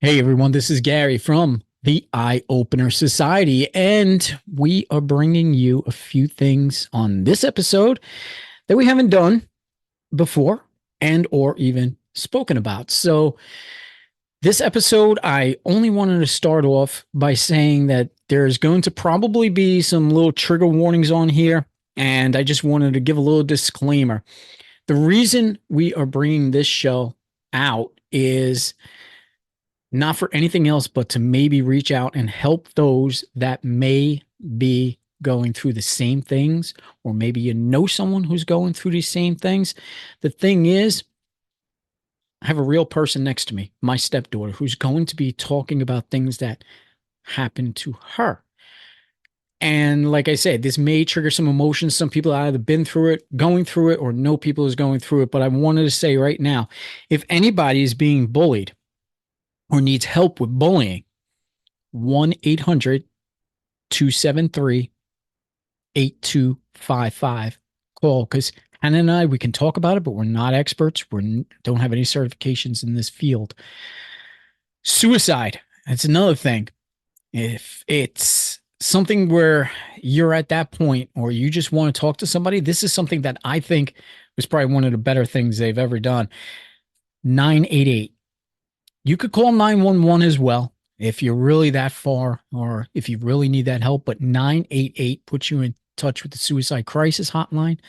Hey everyone, this is Gary from the Eye Opener Society, and we are bringing you a few things on this episode that we haven't done before and or even spoken about. So, this episode, I only wanted to start off by saying that there's going to probably be some little trigger warnings on here, and I just wanted to give a little disclaimer. The reason we are bringing this show out is not for anything else, but to maybe reach out and help those that may be going through the same things, or maybe you know someone who's going through these same things. The thing is, I have a real person next to me, my stepdaughter, who's going to be talking about things that happened to her. And like I said, this may trigger some emotions. Some people have either been through it, going through it, or know people who's going through it. But I wanted to say right now, if anybody is being bullied or needs help with bullying, 1-800 273 8255. Call because Hannah and I, we can talk about it, but we're not experts. We don't have any certifications in this field. Suicide. That's another thing. If it's something where you're at that point or you just want to talk to somebody, this is something that I think was probably one of the better things they've ever done. 988. You could call 911 as well if you're really that far or if you really need that help. But 988 puts you in touch with the suicide crisis hotline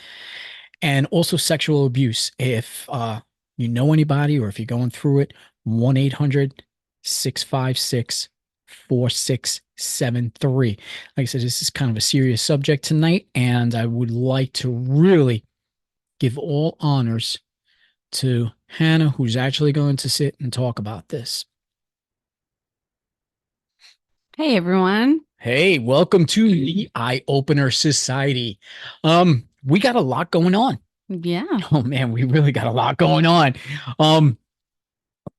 and also sexual abuse. If you know anybody or if you're going through it, 1-800 656 4673. Like I said, this is kind of a serious subject tonight, and I would like to really give all honors to Hannah, who's actually going to sit and talk about this. Hey everyone. Hey, welcome to the Eye Opener Society. We got a lot going on. Yeah. Oh man, we really got a lot going on. Um,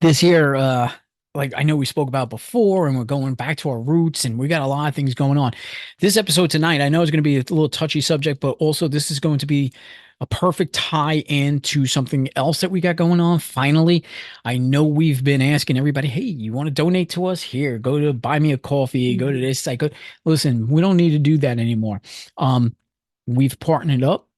this year, like I know we spoke about before, and we're going back to our roots, and we got a lot of things going on. This episode tonight, I know is going to be a little touchy subject, but also this is going to be a perfect tie in to something else that we got going on. Finally, I know we've been asking everybody, hey, you want to donate to us? Here, go to buy me a coffee, go to this. I go, listen, we don't need to do that anymore. Um, we've partnered up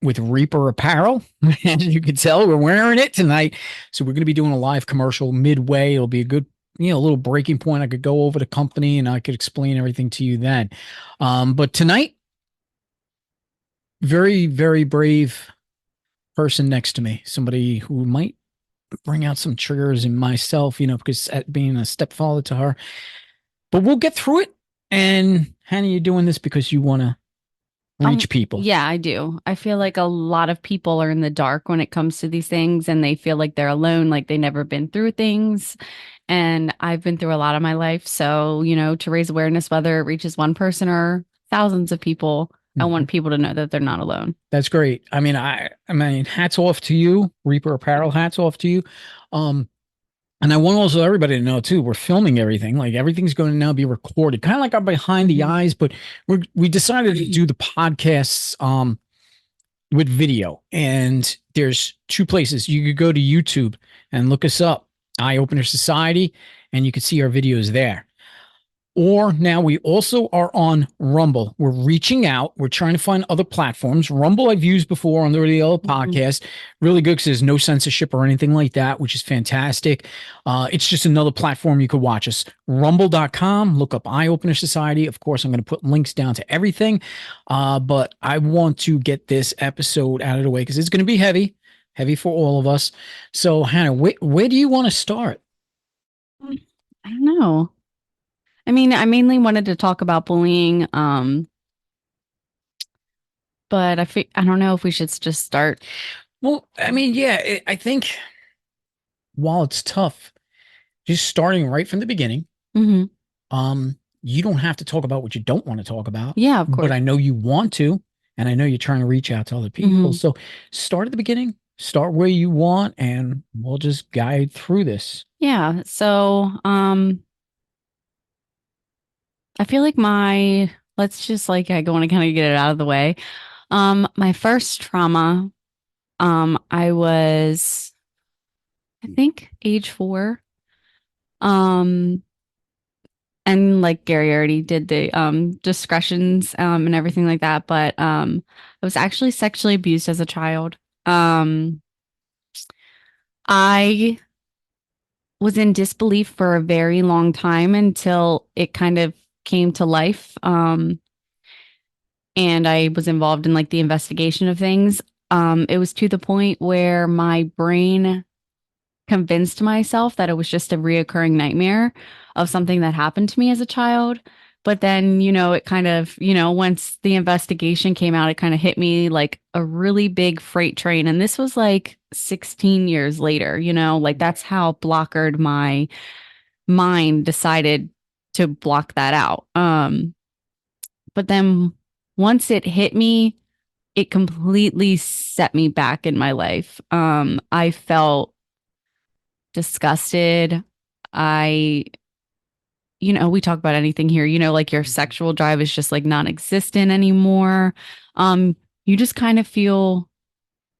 with Reaper Apparel. As you can tell, we're wearing it tonight. So we're going to be doing a live commercial midway. It'll be a good, little breaking point. I could go over the company and I could explain everything to you then. But tonight, very, very brave person next to me, somebody who might bring out some triggers in myself, because at being a stepfather to her, but we'll get through it. And Hannah, you're doing this because you want to reach people. Yeah, I do. I feel like a lot of people are in the dark when it comes to these things and they feel like they're alone, like they never been through things. And I've been through a lot of my life. So, to raise awareness, whether it reaches one person or thousands of people, I Mhm. want people to know that they're not alone. That's great. I mean, hats off to you, Reaper Apparel. Hats off to you. Um, and I want also everybody to know too, we're filming everything. Like everything's going to now be recorded, kind of like our behind the Mhm. eyes. But we decided to do the podcasts with video, and there's two places you could go to YouTube and look us up, Eye Opener Society, and you can see our videos there. Or now we also are on Rumble. We're reaching out. We're trying to find other platforms. Rumble I've used before on the other Mhm. podcast. Really good because there's no censorship or anything like that, which is fantastic. It's just another platform you could watch us. Rumble.com. Look up Eye Opener Society. Of course, I'm going to put links down to everything. But I want to get this episode out of the way because it's going to be heavy, heavy for all of us. So, Hannah, where do you want to start? I don't know. I mean, I mainly wanted to talk about bullying, but I don't know if we should just start. Well, I mean, yeah, I think while it's tough, just starting right from the beginning. Mhm. You don't have to talk about what you don't want to talk about, Yeah, of but course. I know you want to, and I know you're trying to reach out to other people. Mhm. So start at the beginning, start where you want, and we'll just guide through this. Yeah. So, I feel like let's just like I want to kind of get it out of the way. My first trauma, I was, I think age 4. Um, and like Gary already did the discretions and everything like that, but I was actually sexually abused as a child. Um, I was in disbelief for a very long time until it kind of came to life. And I was involved in like the investigation of things. It was to the point where my brain convinced myself that it was just a reoccurring nightmare of something that happened to me as a child. But then, it kind of, once the investigation came out, it kind of hit me like a really big freight train. And this was like 16 years later, like that's how blockered my mind decided to block that out. But then once it hit me, it completely set me back in my life. I felt disgusted. I, we talk about anything here, like your sexual drive is just like non-existent anymore. You just kind of feel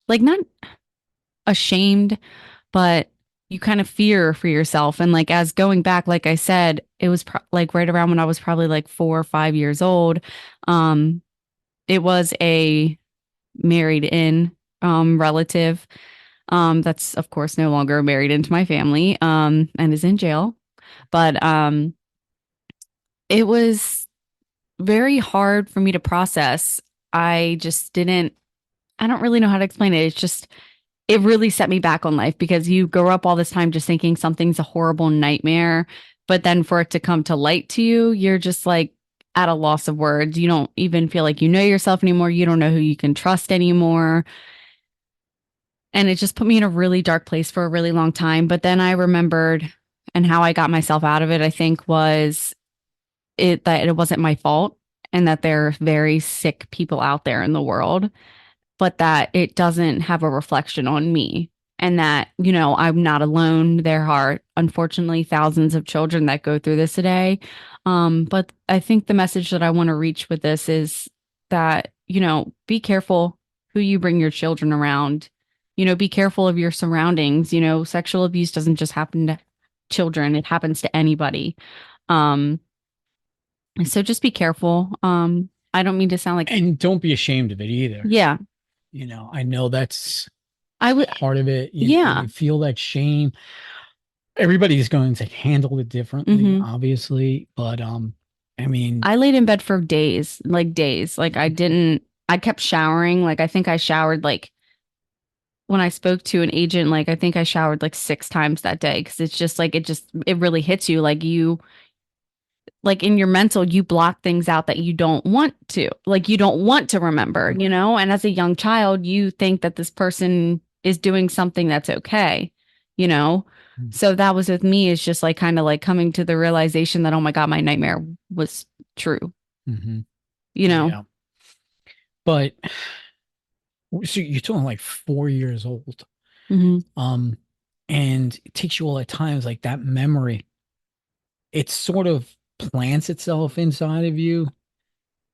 like not ashamed, but you kind of fear for yourself. And like, as going back, like I said, it was like right around when I was probably like 4 or 5 years old. Um, it was a married in relative that's of course no longer married into my family and is in jail. But it was very hard for me to process. I just didn't, I don't really know how to explain it. It's just, it really set me back on life because you grow up all this time just thinking something's a horrible nightmare. But then for it to come to light to you, you're just like at a loss of words. You don't even feel like you know yourself anymore. You don't know who you can trust anymore. And it just put me in a really dark place for a really long time. But then I remembered, and how I got myself out of it, I think, was that it wasn't my fault and that there are very sick people out there in the world, but that it doesn't have a reflection on me. And that, I'm not alone. There are unfortunately thousands of children that go through this today. But I think the message that I want to reach with this is that, be careful who you bring your children around. Be careful of your surroundings. Sexual abuse doesn't just happen to children, it happens to anybody. Um, so just be careful. I don't mean to sound like, And don't be ashamed of it either. yeah, I know that's I would, part of it. yeah. You feel that shame. Everybody's going to handle it differently, Hmm. obviously, but I mean, I laid in bed for days, like days. Like I kept showering. Like I think I showered like when I spoke to an agent, like I think I showered like 6 times that day because it's just like it really hits you. Like like in your mental, you block things out that you don't want to, like you don't want to remember, And as a young child, you think that this person is doing something that's okay, you know? So that was with me, is just like kind of like coming to the realization that, oh my God, my nightmare was true, mhm, you know? yeah. But so you're talking like 4 years old. Hmm. Um, and it takes you all at times like that memory, it sort of plants itself inside of you.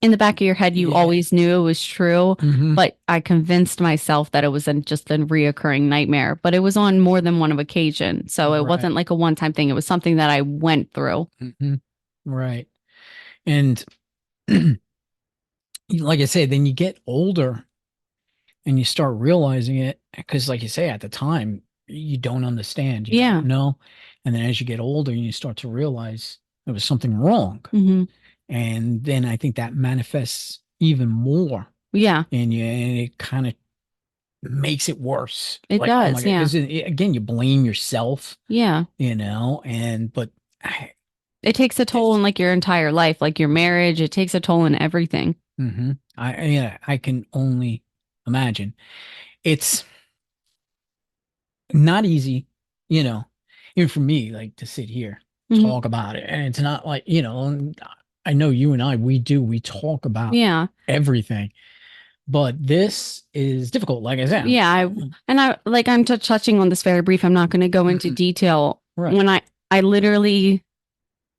In the back of your head, you Yeah. always knew it was true, Hmm. but I convinced myself that it was just a reoccurring nightmare. But it was on more than one of occasion, so it Right. wasn't like a one-time thing. It was something that I went through. Hmm. Right. And like I say, then you get older and you start realizing it because, like you say, at the time, you don't understand, you don't Yeah. know. And then as you get older, you start to realize there was something wrong. Hmm. And then I think that manifests even more Yeah. in you, and it kind of makes it worse. It Like, oh my does. God, Yeah. because again, you blame yourself, Yeah. and but I, It takes a toll it's, on like your entire life, like your marriage. It takes a toll on everything. yeah, I can only imagine. It's not easy, you know, even for me, like to sit here, Hmm. talk about it. And it's not like, and I know you and I, we talk about Yeah. everything, but this is difficult, like I said. Yeah. I'm touching on this very brief. I'm not going to go into Mhm. detail. Right. When I literally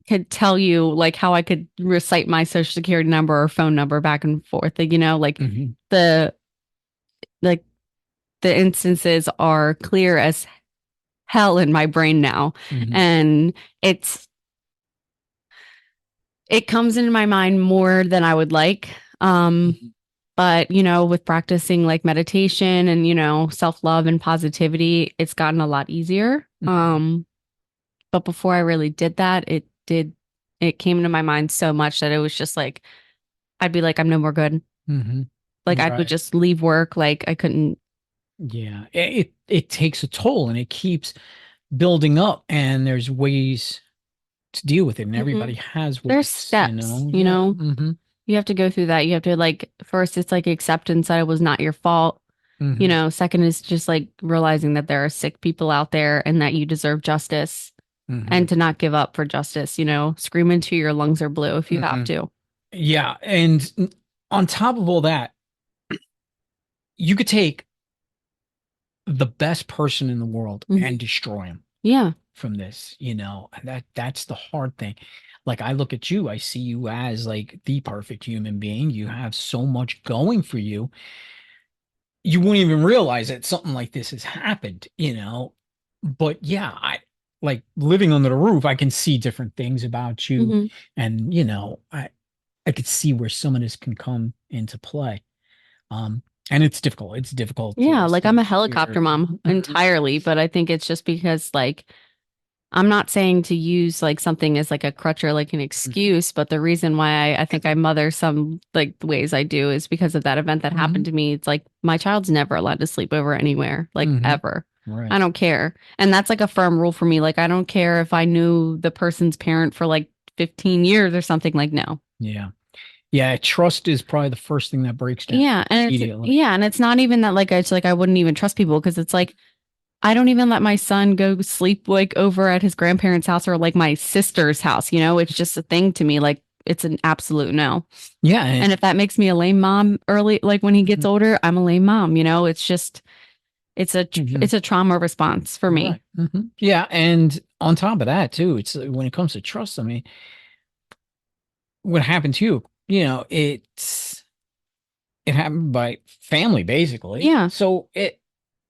could tell you like how I could recite my social security number or phone number back and forth. Like, like Hmm. the like the instances are clear as hell in my brain now. Mm-hmm. And it's it comes into my mind more than I would like. Mm-hmm. But with practicing like meditation and self-love and positivity, it's gotten a lot easier. Mm-hmm. But before I really did that, it came into my mind so much that it was just like I'd be like, I'm no more good. Mm-hmm. Like I would Right. just leave work. Like I couldn't. Yeah. It takes a toll and it keeps building up, and there's ways to deal with it, and everybody Mhm. has There's ways, steps, Yeah. Mm-hmm. you have to go through that. You have to like, first, it's like acceptance that it was not your fault. Mm-hmm. Second is just like realizing that there are sick people out there and that you deserve justice Mm-hmm. and to not give up for justice, scream until your lungs are blue if you have Mm-hmm. to. Yeah. And on top of all that, you could take the best person in the world and Mhm. destroy him Yeah. from this, and that's the hard thing. Like I look at you, I see you as like the perfect human being. You have so much going for you. You wouldn't even realize that something like this has happened. But yeah, I like living under the roof, I can see different things about you, Hmm. and I could see where some of this can come into play. Um, and it's difficult. It's difficult Yeah. to Like I'm a see helicopter your mom Mhm. entirely, but I think it's just because like I'm not saying to use like something as like a crutch or like an Mhm. excuse, but the reason why I think I mother some like the ways I do is because of that event that happened Mhm. to me. It's like my child's never allowed to sleep over anywhere, like Mhm. ever. I Right. don't care. And that's like a firm rule for me. Like I don't care if I knew the person's parent for like 15 years or something, like no. Yeah. Yeah. Trust is probably the first thing that breaks down immediately. And it's not even that like it's like I wouldn't even trust people because it's like I don't even let my son go sleep like over at his grandparents' house or like my sister's house. It's just a thing to me. Like it's an absolute no. Yeah. And if that makes me a lame mom early, like when he gets Mhm. older, I'm a lame mom. It's just Mhm. it's a trauma response for me. Right. Yeah. And on top of that, too, it's when it comes to trust, I mean, what happened to you, it happened by family, basically. Yeah. So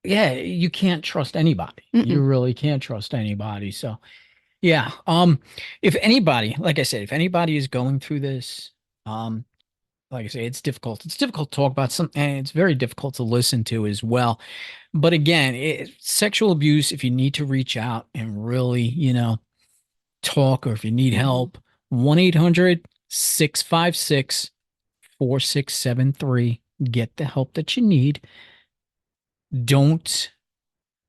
yeah, you can't trust anybody. You Mm-mm. really can't trust anybody. So, yeah. If anybody, like I said, if anybody is going through this, um, like I say, it's difficult. It's difficult to talk about something, and it's very difficult to listen to as well. But again, sexual abuse, if you need to reach out and really, talk, or if you need Hmm. help, 1-800-656-4673. Get the help that you need. Don't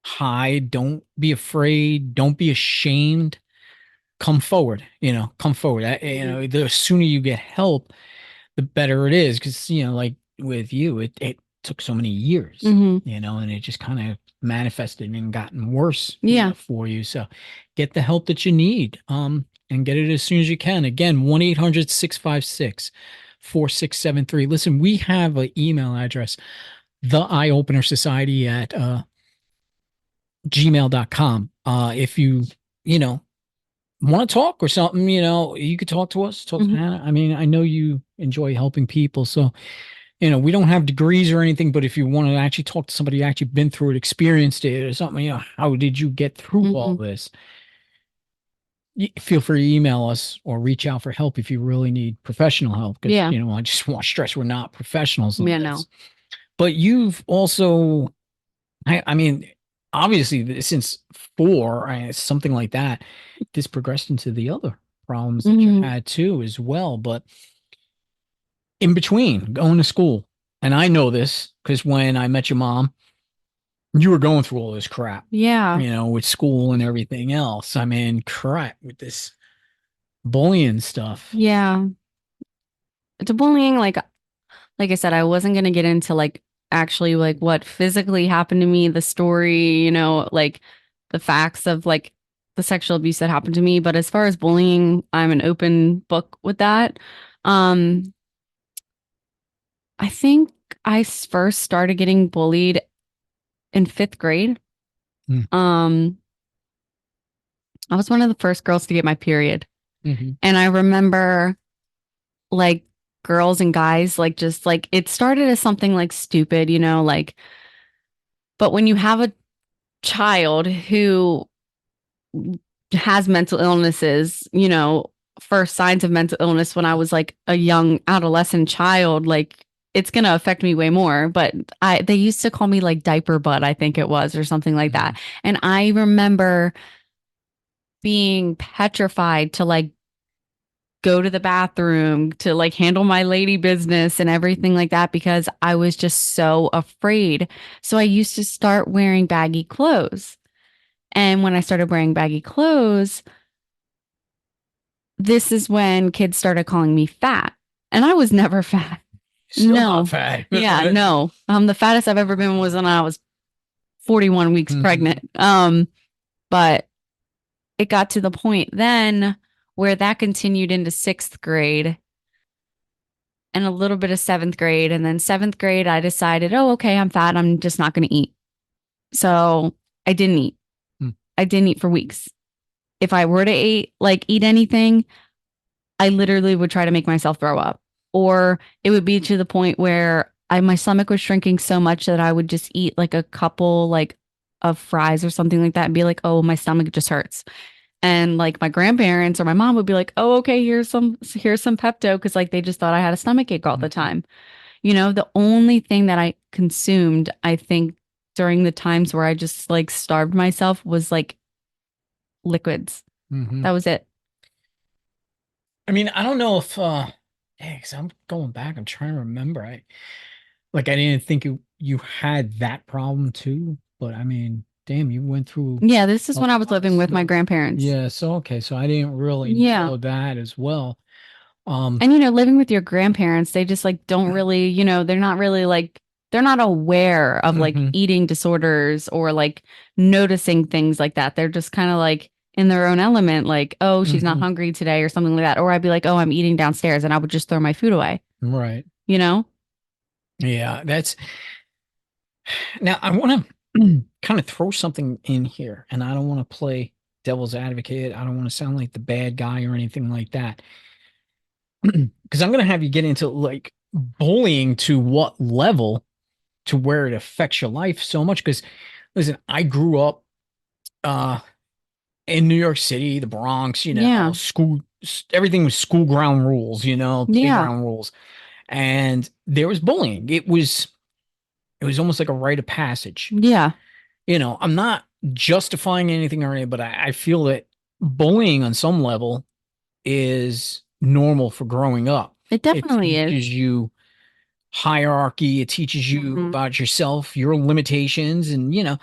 hide. Don't be afraid. Don't be ashamed. Come forward, come forward. Hmm. The sooner you get help, the better it is. Because, like with you, it took so many years, Hmm. and it just kind of manifested and gotten worse, Yeah. for you. So get the help that you need, and get it as soon as you can. Again, 1-800-656-4673. Listen, we have an email address, the Eye Opener Society at gmail.com. If you know, want to talk or something, you could talk to us, talk to Hmm. Hannah. I mean, I know you enjoy helping people. So, we don't have degrees or anything, but if you want to actually talk to somebody who actually been through it, experienced it or something, how did you get through all Hmm. this? Feel free to email us or reach out for help if you really need professional help. Because, Yeah. I just want to stress we're not professionals on Yeah. this. No. But you've also, I mean, obviously, since four, something like that, this progressed into the other problems that you Hmm. had too, as well. But in between going to school, and I know this because when I met your mom, you were going through all this crap, Yeah. with school and everything else. I mean, crap with this bullying stuff. Yeah. To bullying, like I said, I wasn't gonna get into like actually like what physically happened to me, the story, like the facts of like the sexual abuse that happened to me. But as far as bullying, I'm an open book with that. Um, I think first started getting bullied in fifth grade. Um, I was one of the first girls to get my period. Mm-hmm. And I remember like girls and guys like just like it started as something like stupid, like but when you have child who has mental illnesses, first signs of mental illness when I was like a young adolescent child, like it's going to affect me way more. But they used to call me like diaper butt, I think it was, or something like Mhm. that. And I remember being petrified to like go to the bathroom, to like handle my lady business and everything like that because I was just so afraid. So I used to start wearing baggy clothes. And when I started wearing baggy clothes, this is when kids started calling me fat. And I was never fat. Still not No. fat. Yeah, no. The fattest I've ever been was when I was 41 weeks Mhm. pregnant. But it got to the point then where that continued into 6th grade and a little bit of 7th grade. And then 7th grade, I decided, oh, okay, I'm fat. I'm just not going to eat. So I didn't eat. Mm. I didn't eat for weeks. If I were to eat anything, I literally would try to make myself throw up. Or it would be to the point where my stomach was shrinking so much that I would just eat like a couple like of fries or something like that and be like, oh, my stomach just hurts. And like my grandparents or my mom would be like, oh, okay, here's some Pepto because like they just thought I had a stomach ache all the Mhm. time. The only thing that I consumed, I think, during the times where I just like starved myself was like liquids. Mhm. That was it. I mean, I don't know if yeah, 'cause I'm going back. I'm trying to remember. I didn't think you had that problem too, but I mean, damn, you went through Yeah, this is a when I was lot of living with my stuff. grandparents. Yeah, so okay, so I didn't really Yeah. know that as well. Um, And living with your grandparents, they just like don't really, they're not really like they're not aware of like mhm, eating disorders or like noticing things like that. They're just kind of like in their own element, like, oh, she's not mhm, hungry today or something like that. Or I'd be like, oh, I'm eating downstairs and I would just throw my food away, right. you know? Yeah, that's now I want to kind of throw something in here, and I don't want to play devil's advocate. I don't want to sound like the bad guy or anything like that. Because I'm going to have you get into like bullying to what level to where it affects your life so much. Because listen, I grew up uh in New York City, the Bronx, Yeah. everything was school ground rules, Yeah. playground rules. And there was bullying. It was almost like a rite of passage. Yeah. I'm not justifying anything or anything, but I feel that bullying on some level is normal for growing up. It It definitely is. teaches you hierarchy, it teaches you Mhm. about yourself, your limitations, and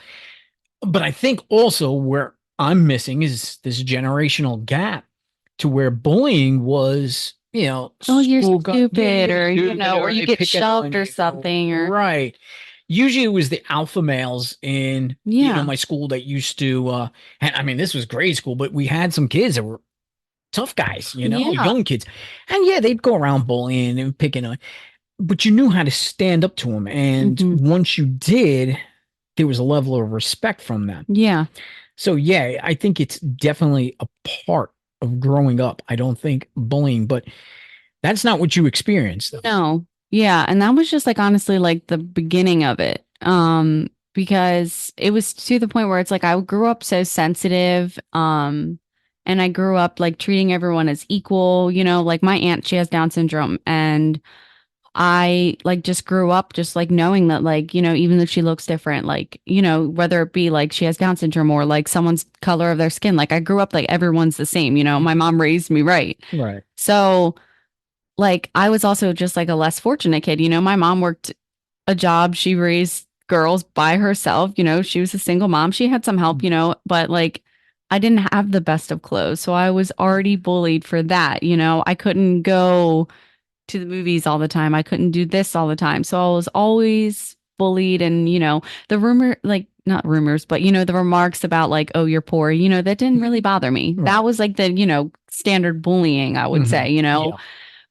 but I think also where I'm missing is this generational gap to where bullying was, Oh, you're school got, yeah, stupid, you're or stupid, or or you they get picking on shoved or you. something, or Right. Usually it was the alpha males in, yeah. my school that used to, and I mean, this was grade school, but we had some kids that were tough guys, Yeah. young kids. And yeah, they'd go around bullying and picking on, but you knew how to stand up to them. And Hmm. once you did, there was a level of respect from them. Yeah. So yeah, I think it's definitely a part of growing up. I don't think bullying, but that's not what you experienced though. No. Yeah. And that was just like honestly like the beginning of it. Because it was to the point where it's like I grew up so sensitive. And I grew up like treating everyone as equal, like my aunt, she has Down syndrome. And I like just grew up just like knowing that like, even though she looks different, like, whether it be like she has Down syndrome or like someone's color of their skin, like I grew up like everyone's the same, my mom raised me right. Right. So like I was also just like a less fortunate kid. My mom worked a job. She raised girls by herself. She was a single mom. She had some help, but like I didn't have the best of clothes. So I was already bullied for that. I couldn't go to the movies all the time. I couldn't do this all the time. So I was always bullied. And, the rumor, like not rumors, but, the remarks about like, oh, you're poor, that didn't really bother me. Right. That was like the, standard bullying, I would Hmm. say, Yeah.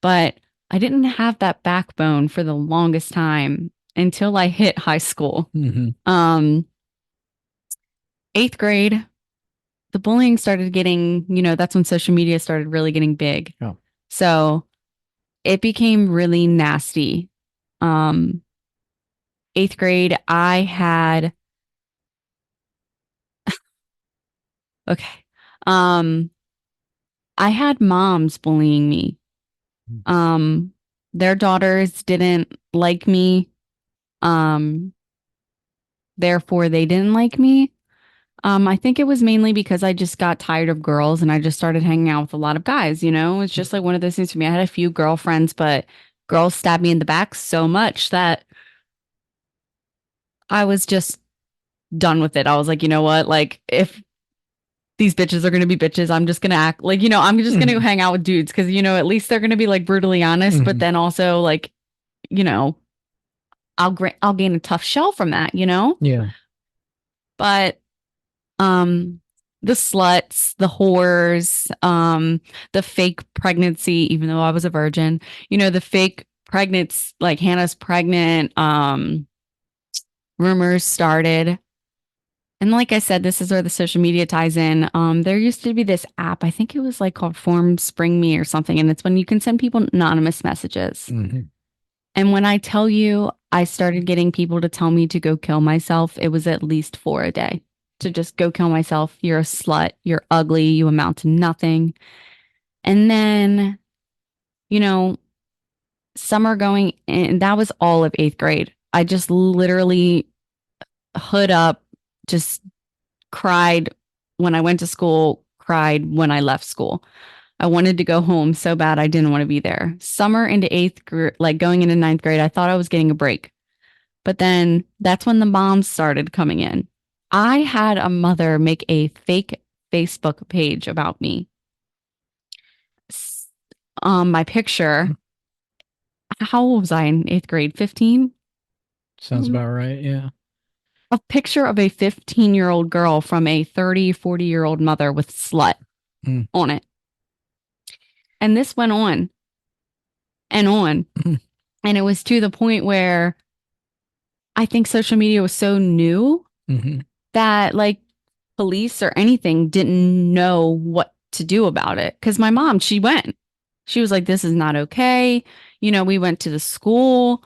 but I didn't have that backbone for the longest time until I hit high school. Hmm. Um, 8th grade, the bullying started getting, that's when social media started really getting big. Yeah. So it became really nasty. Um, 8th grade, I had Okay. Um, I had moms bullying me. Um, their daughters didn't like me. Um, therefore they didn't like me. I think it was mainly because I just got tired of girls and I just started hanging out with a lot of guys, you know? It's just like one of those things for me. I had a few girlfriends, but girls stabbed me in the back so much that I was just done with it. I was like, you know what? Like, if these bitches are going to be bitches, I'm just going to act like, I'm just going to go Mhm. hang out with dudes because, at least they're going to be like brutally honest, but Mhm. then also like, you know, I'll gain a tough shell from that. Yeah. But um the sluts, the whores, the fake pregnancy, even though I was a virgin, the fake pregnancy, like Hannah's pregnant, rumors started. And like I said, this is where the social media ties in. There used to be this app, I think it was like called Form Spring Me or something, and it's when you can send people anonymous messages. Hmm. And when I tell you, I started getting people to tell me to go kill myself, it was at least four a day. To just go kill myself. You're a slut. You're ugly. You amount to nothing. And then, you know, summer going in, that was all of eighth grade. I just literally hood up, just cried when I went to school, cried when I left school. I wanted to go home so bad I didn't want to be there. Summer into eighth grade, like going into ninth grade, I thought I was getting a break. But then that's when the moms started coming in. I had a mother make a fake Facebook page about me. My picture, how old was I in eighth grade? 15? Sounds about right. Yeah. A picture of a 15-year-old girl from a 30, 40-year-old mother with slut Mm. on it. And this went on and on. And it was to the point where I think social media was so new Mm-hmm. that like police or anything didn't know what to do about it. Cause my mom, she went. She was like, this is not okay. We went to the school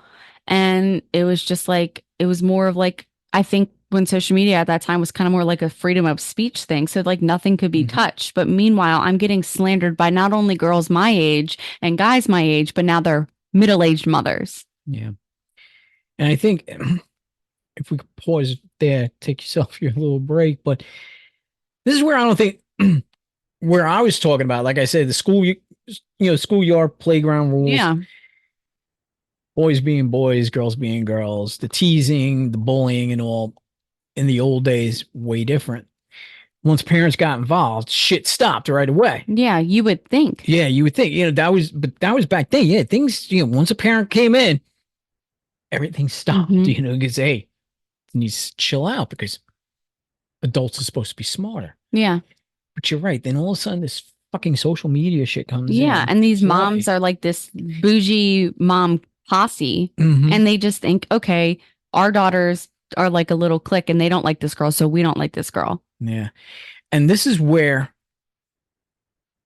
and it was just like, it was more of like, I think when social media at that time was kind of more like a freedom of speech thing. So like nothing could be Hmm. touched. But meanwhile, I'm getting slandered by not only girls my age and guys my age, but now they're middle-aged mothers. Yeah. And I think if we could pause there, take yourself your little break, but this is where I don't think where I was talking about, like I said, the school, schoolyard playground rules, Yeah. boys being boys, girls being girls, the teasing, the bullying, and all in the old days, way different. Once parents got involved, shit stopped right away. Yeah, you would think. Yeah, you would think, but that was back then. Yeah, things, once a parent came in, everything stopped, Hmm. because, hey, it needs to chill out because adults are supposed to be smarter. Yeah. But you're right. Then all of a sudden, this fucking social media shit comes Yeah. in. And these moms Slay. are like this bougie mom posse, Hmm. and they just think, okay, our daughters are like a little clique and they don't like this girl, so we don't like this girl. Yeah. And this is where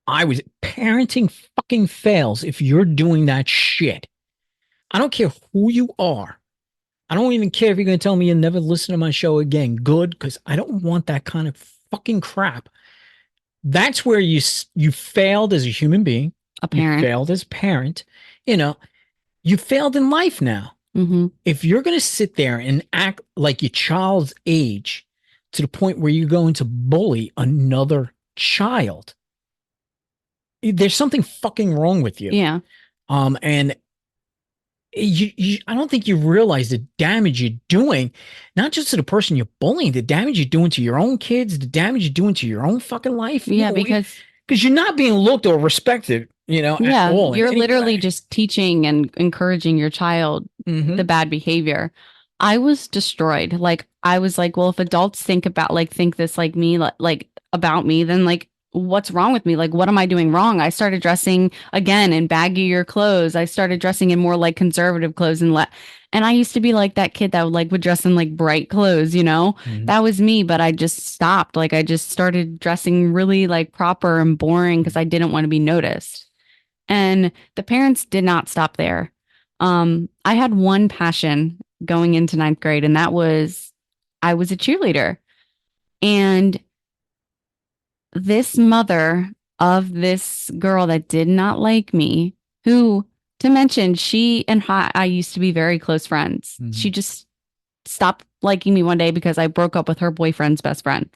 I was parenting fucking fails if you're doing that shit. I don't care who you are. I don't even care if you're going to tell me you'll never listen to my show again. Good, because I don't want that kind of fucking crap. That's where you failed as a human being. A You parent. failed as a parent. You know, you failed in life now. Hmm. If you're going to sit there and act like your child's age to the point where you're going to bully another child, there's something fucking wrong with you. Yeah. And I don't think you realize the damage you're doing, not just to the person you're bullying, the damage you're doing to your own kids, the damage you're doing to your own fucking life. Yeah. Because, Because you're not being looked or respected, at yeah, all in you're any literally way. just teaching and encouraging your child the Mm-hmm. bad behavior. I was destroyed. Like, I was like, well, if adults think this like me, like about me, then like, what's wrong with me? Like, what am I doing wrong? I started dressing again in baggier clothes. I started dressing in more like conservative clothes and I used to be like that kid that would dress in like bright clothes. Mm-hmm. That was me, but I just stopped. Like, I just started dressing really like proper and boring because I didn't want to be noticed. And the parents did not stop there. I had one passion going into ninth grade, and that was I was a cheerleader. And this mother of this girl that did not like me, who, to mention, she and I used to be very close friends. She Mhm. just stopped liking me one day because I broke up with her boyfriend's best friend.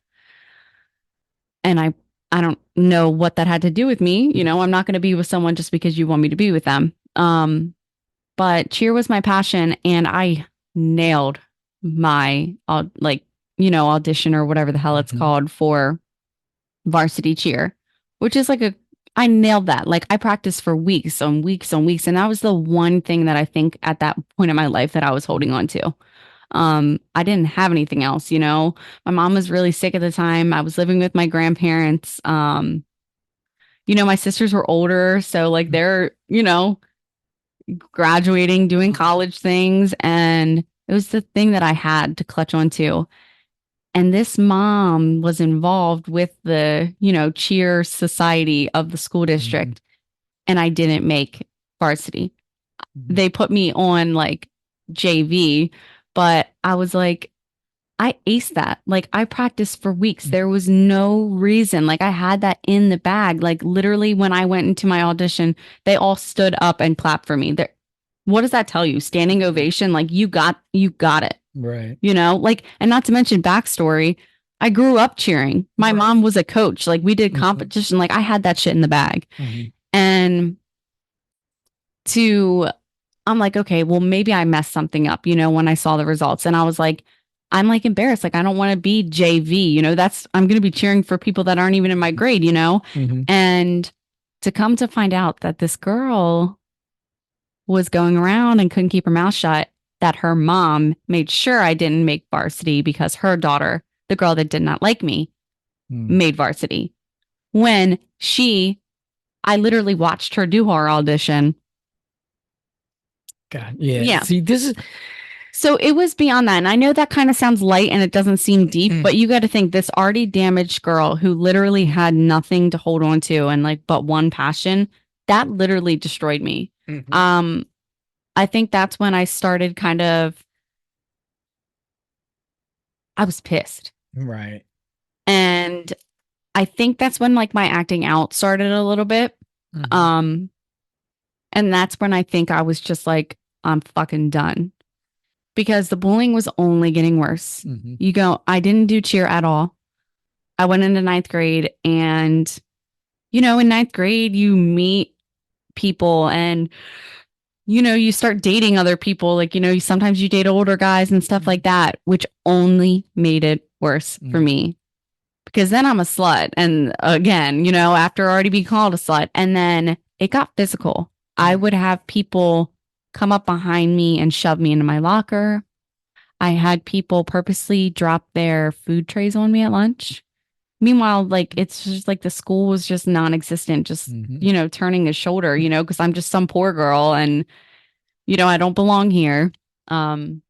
And I don't know what that had to do with me. You know, I'm not going to be with someone just because you want me to be with them. But cheer was my passion, and I nailed my audition or whatever the hell it's Mhm. called for varsity cheer, which is like a I nailed that. Like I practiced for weeks on weeks on weeks, and that was the one thing that I think at that point in my life that I was holding on to. I didn't have anything else, you know. My mom was really sick at the time. I was living with my grandparents. My sisters were older, so like they're, graduating, doing college things, and it was the thing that I had to clutch onto. And this mom was involved with the, cheer society of the school Mhm. district, and I didn't make varsity. Mhm. They put me on like JV, but I was like, I aced that. Like I practiced for weeks. There was no reason. Like I had that in the bag. Like literally when I went into my audition, they all stood up and clapped for me. What does that tell you? Standing ovation. Like you got it. Right. Like, and not to mention backstory. I grew up cheering. My Right. mom was a coach. Like we did Mhm. competition. Like I had that shit in the bag. Mhm. And to I'm like, okay, well, maybe I messed something up, when I saw the results. And I was like, I'm like embarrassed. Like, I don't want to be JV, I'm going to be cheering for people that aren't even in my grade. Mhm. And to come to find out that this girl was going around and couldn't keep her mouth shut, that her mom made sure I didn't make varsity because her daughter, the girl that did not like me, Mhm. made varsity. When I literally watched her do her audition. God. Yeah. Yeah. See, this is. So it was beyond that. And I know that kind of sounds light and it doesn't seem deep, but you got to think this already damaged girl who literally had nothing to hold on to and like but one passion, that literally destroyed me. Mhm. Um, I think that's when I started I was pissed. Right. And I think that's when like my acting out started a little bit. Mhm. Um, and that's when I think I was just like, I'm fucking done because the bullying was only getting worse. Mhm. I didn't do cheer at all. I went into ninth grade and, in ninth grade, you meet people and, you start dating other people. Like, sometimes you date older guys and stuff like that, which only made it worse for Mhm. me because then I'm a slut. And again, after already being called a slut, and then it got physical. I Mhm. would have people come up behind me and shove me into my locker. I had people purposely drop their food trays on me at lunch. Meanwhile, like it's just like the school was just non-existent, just Mhm. turning his shoulder, because I'm just some poor girl and I don't belong here. Um,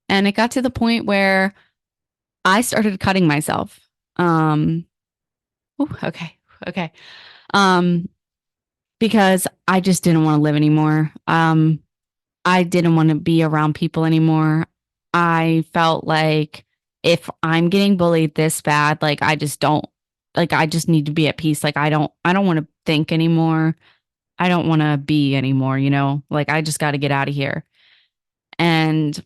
and it got to the point where I started cutting myself. Um, okay, okay. Um, because I just didn't want to live anymore. I didn't want to be around people anymore. I felt like if I'm getting bullied this bad, like I just need to be at peace. Like I don't want to think anymore. I don't want to be anymore. Like I just got to get out of here. And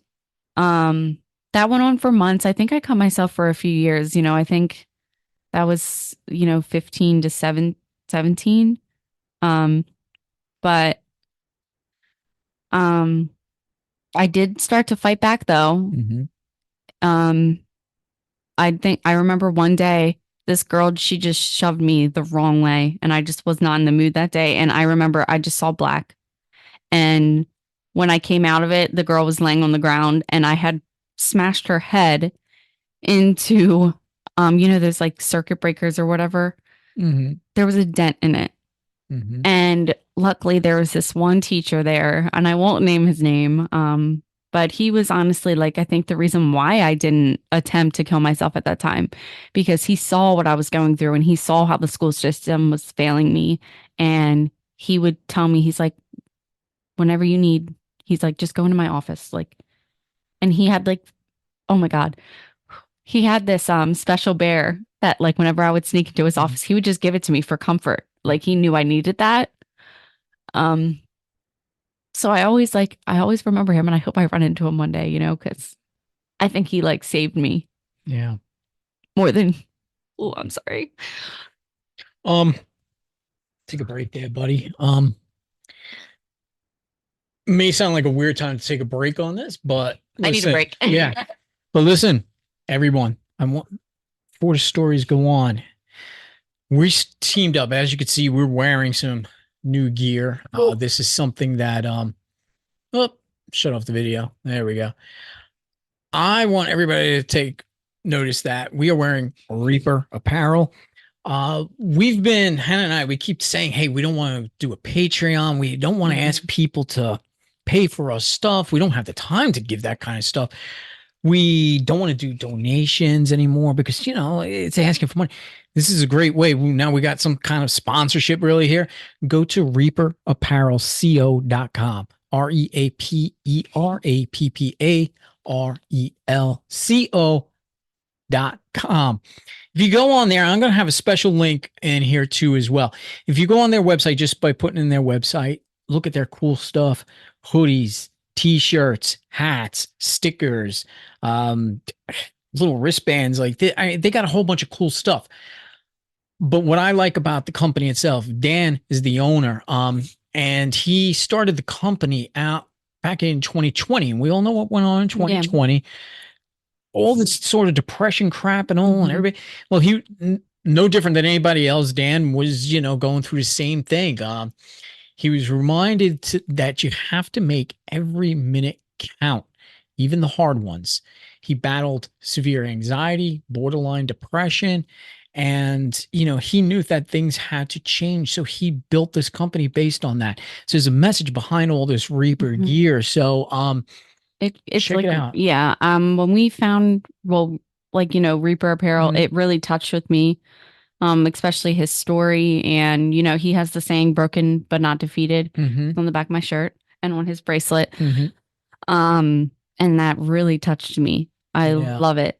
um that went on for months. I think I cut myself for a few years. I think that was, 15 to 17. Um but um I did start to fight back though. Mhm. Um I remember one day this girl, she just shoved me the wrong way and I just was not in the mood that day. And I remember I just saw black. And when I came out of it, the girl was laying on the ground and I had smashed her head into, those like circuit breakers or whatever. Mhm. There was a dent in it. Mhm. And luckily there was this one teacher there, and I won't name his name. But he was honestly like, I think the reason why I didn't attempt to kill myself at that time, because he saw what I was going through and he saw how the school system was failing me. And he would tell me, he's like, whenever you need, he's like, just go into my office. Like, and he had like, oh my God, he had this special bear. that like whenever I would sneak into his office, he would just give it to me for comfort. Like he knew I needed that. Um, so I always remember him and I hope I run into him one day, because I think he like saved me Yeah. more than, oh, I'm sorry. Um, take a break there, buddy. May sound like a weird time to take a break on this, but I need a listen, break. yeah. But listen, everyone, I want before the stories go on. We teamed up. As you can see, we're wearing some new gear. This is something that oh, shut off the video. There we go. I want everybody to take notice that we are wearing Reaper apparel. We've been Hannah and I. We keep saying, "Hey, we don't want to do a Patreon. We don't want to ask people to pay for our stuff. We don't have the time to give that kind of stuff. We don't want to do donations anymore because it's asking for money. This is a great way. Now we got some kind of sponsorship really here. Go to reaperapparelco.com. reaperapparelco.com. If you go on there, I'm going to have a special link in here too as well. If you go on their website, just by putting in their website, look at their cool stuff, hoodies, t-shirts, hats, stickers, little wristbands. Like they got a whole bunch of cool stuff. But what I like about the company itself, Dan is the owner. And he started the company out back in 2020. And we all know what went on in 2020. All this sort of depression crap and all, and everybody. Well, he no different than anybody else. Dan was, going through the same thing. He was reminded that you have to make every minute count, even the hard ones. He battled severe anxiety, borderline depression, and he knew that things had to change. So he built this company based on that. So there's a message behind all this Reaper gear. So it's check like, it out. Yeah. When we found, Reaper apparel, it really touched with me. Especially his story. And, he has the saying broken but not defeated on the back of my shirt and on his bracelet. And that really touched me. I love it.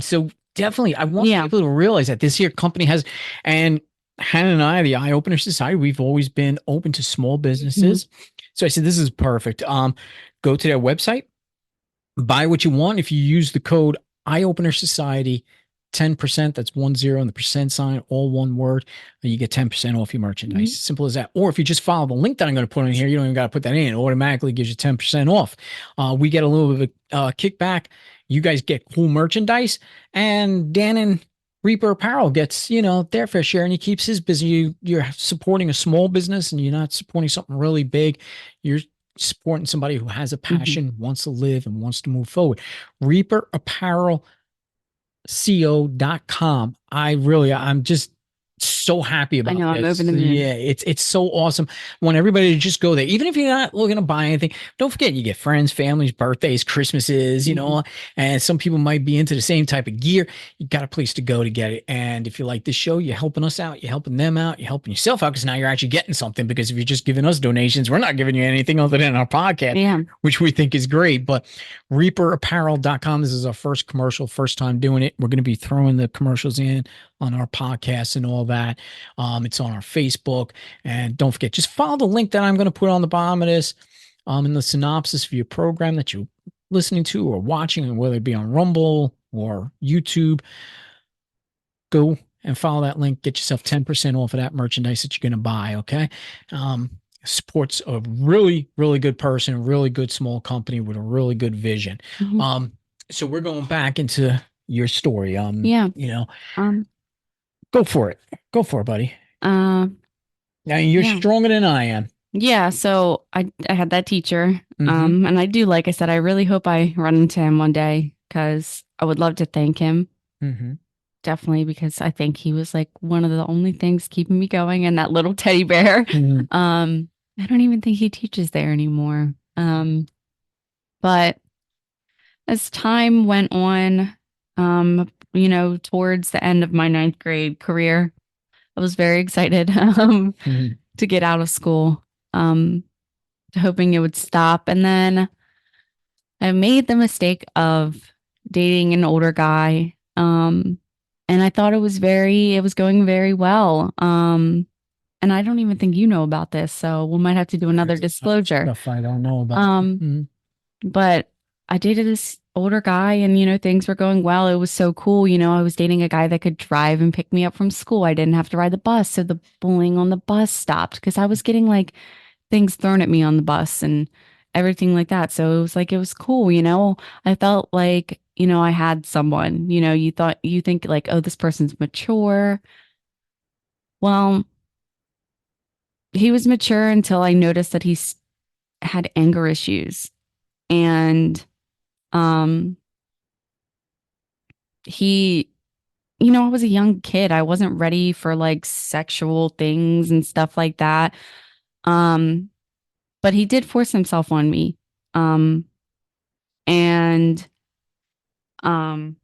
So definitely, I want people to realize that this here company has, and Hannah and I, the Eye Opener Society, we've always been open to small businesses. So I said, this is perfect. Go to their website, buy what you want. If you use the code Eye Opener Society, 10%, that's 10 and the percent sign, all one word, and you get 10% off your merchandise. Simple as that. Or if you just follow the link that I'm going to put in here, you don't even got to put that in. It automatically gives you 10% off. We get a little bit of a kickback. You guys get cool merchandise, and Dan and Reaper Apparel gets, their fair share, and he keeps his busy. You're supporting a small business, and you're not supporting something really big. You're supporting somebody who has a passion, wants to live, and wants to move forward. Reaper Apparel co.com. I'm just so happy about I'm this. over the moon. Yeah, it's so awesome. I want everybody to just go there. Even if you're not looking to buy anything, don't forget you get friends, families, birthdays, Christmases, and some people might be into the same type of gear. You got a place to go to get it. And if you like this show, you're helping us out, you're helping them out, you're helping yourself out because now you're actually getting something. Because if you're just giving us donations, we're not giving you anything other than our podcast, which we think is great. But reaperapparel.com, this is our first commercial, first time doing it. We're going to be throwing the commercials in on our podcast and all that. It's on our Facebook. And don't forget, just follow the link that I'm going to put on the bottom of this in the synopsis for your program that you're listening to or watching, whether it be on Rumble or YouTube. Go and follow that link. Get yourself 10% off of that merchandise that you're going to buy. Okay. Supports a really, really good person, really good small company with a really good vision. So we're going back into your story. Go for it. Go for it, buddy. Now you're stronger than I am. Yeah. So I had that teacher. And I do, like I said, I really hope I run into him one day because I would love to thank him. Definitely, because I think he was like one of the only things keeping me going, and that little teddy bear. I don't even think he teaches there anymore. But as time went on, towards the end of my ninth grade career, I was very excited to get out of school, hoping it would stop. And then I made the mistake of dating an older guy. And I thought it was going very well. And I don't even think you know about this, so we might have to do another disclosure. Stuff I don't know about. Um, Mhm. but I dated this older guy and, things were going well. It was so cool. I was dating a guy that could drive and pick me up from school. I didn't have to ride the bus. So the bullying on the bus stopped because I was getting like things thrown at me on the bus and everything like that. So it was cool. I felt like, I had someone, you think like, oh, this person's mature. Well, he was mature until I noticed that had anger issues. And um he I was a young kid. I wasn't ready for like sexual things and stuff like that. Um but he did force himself on me. Um and um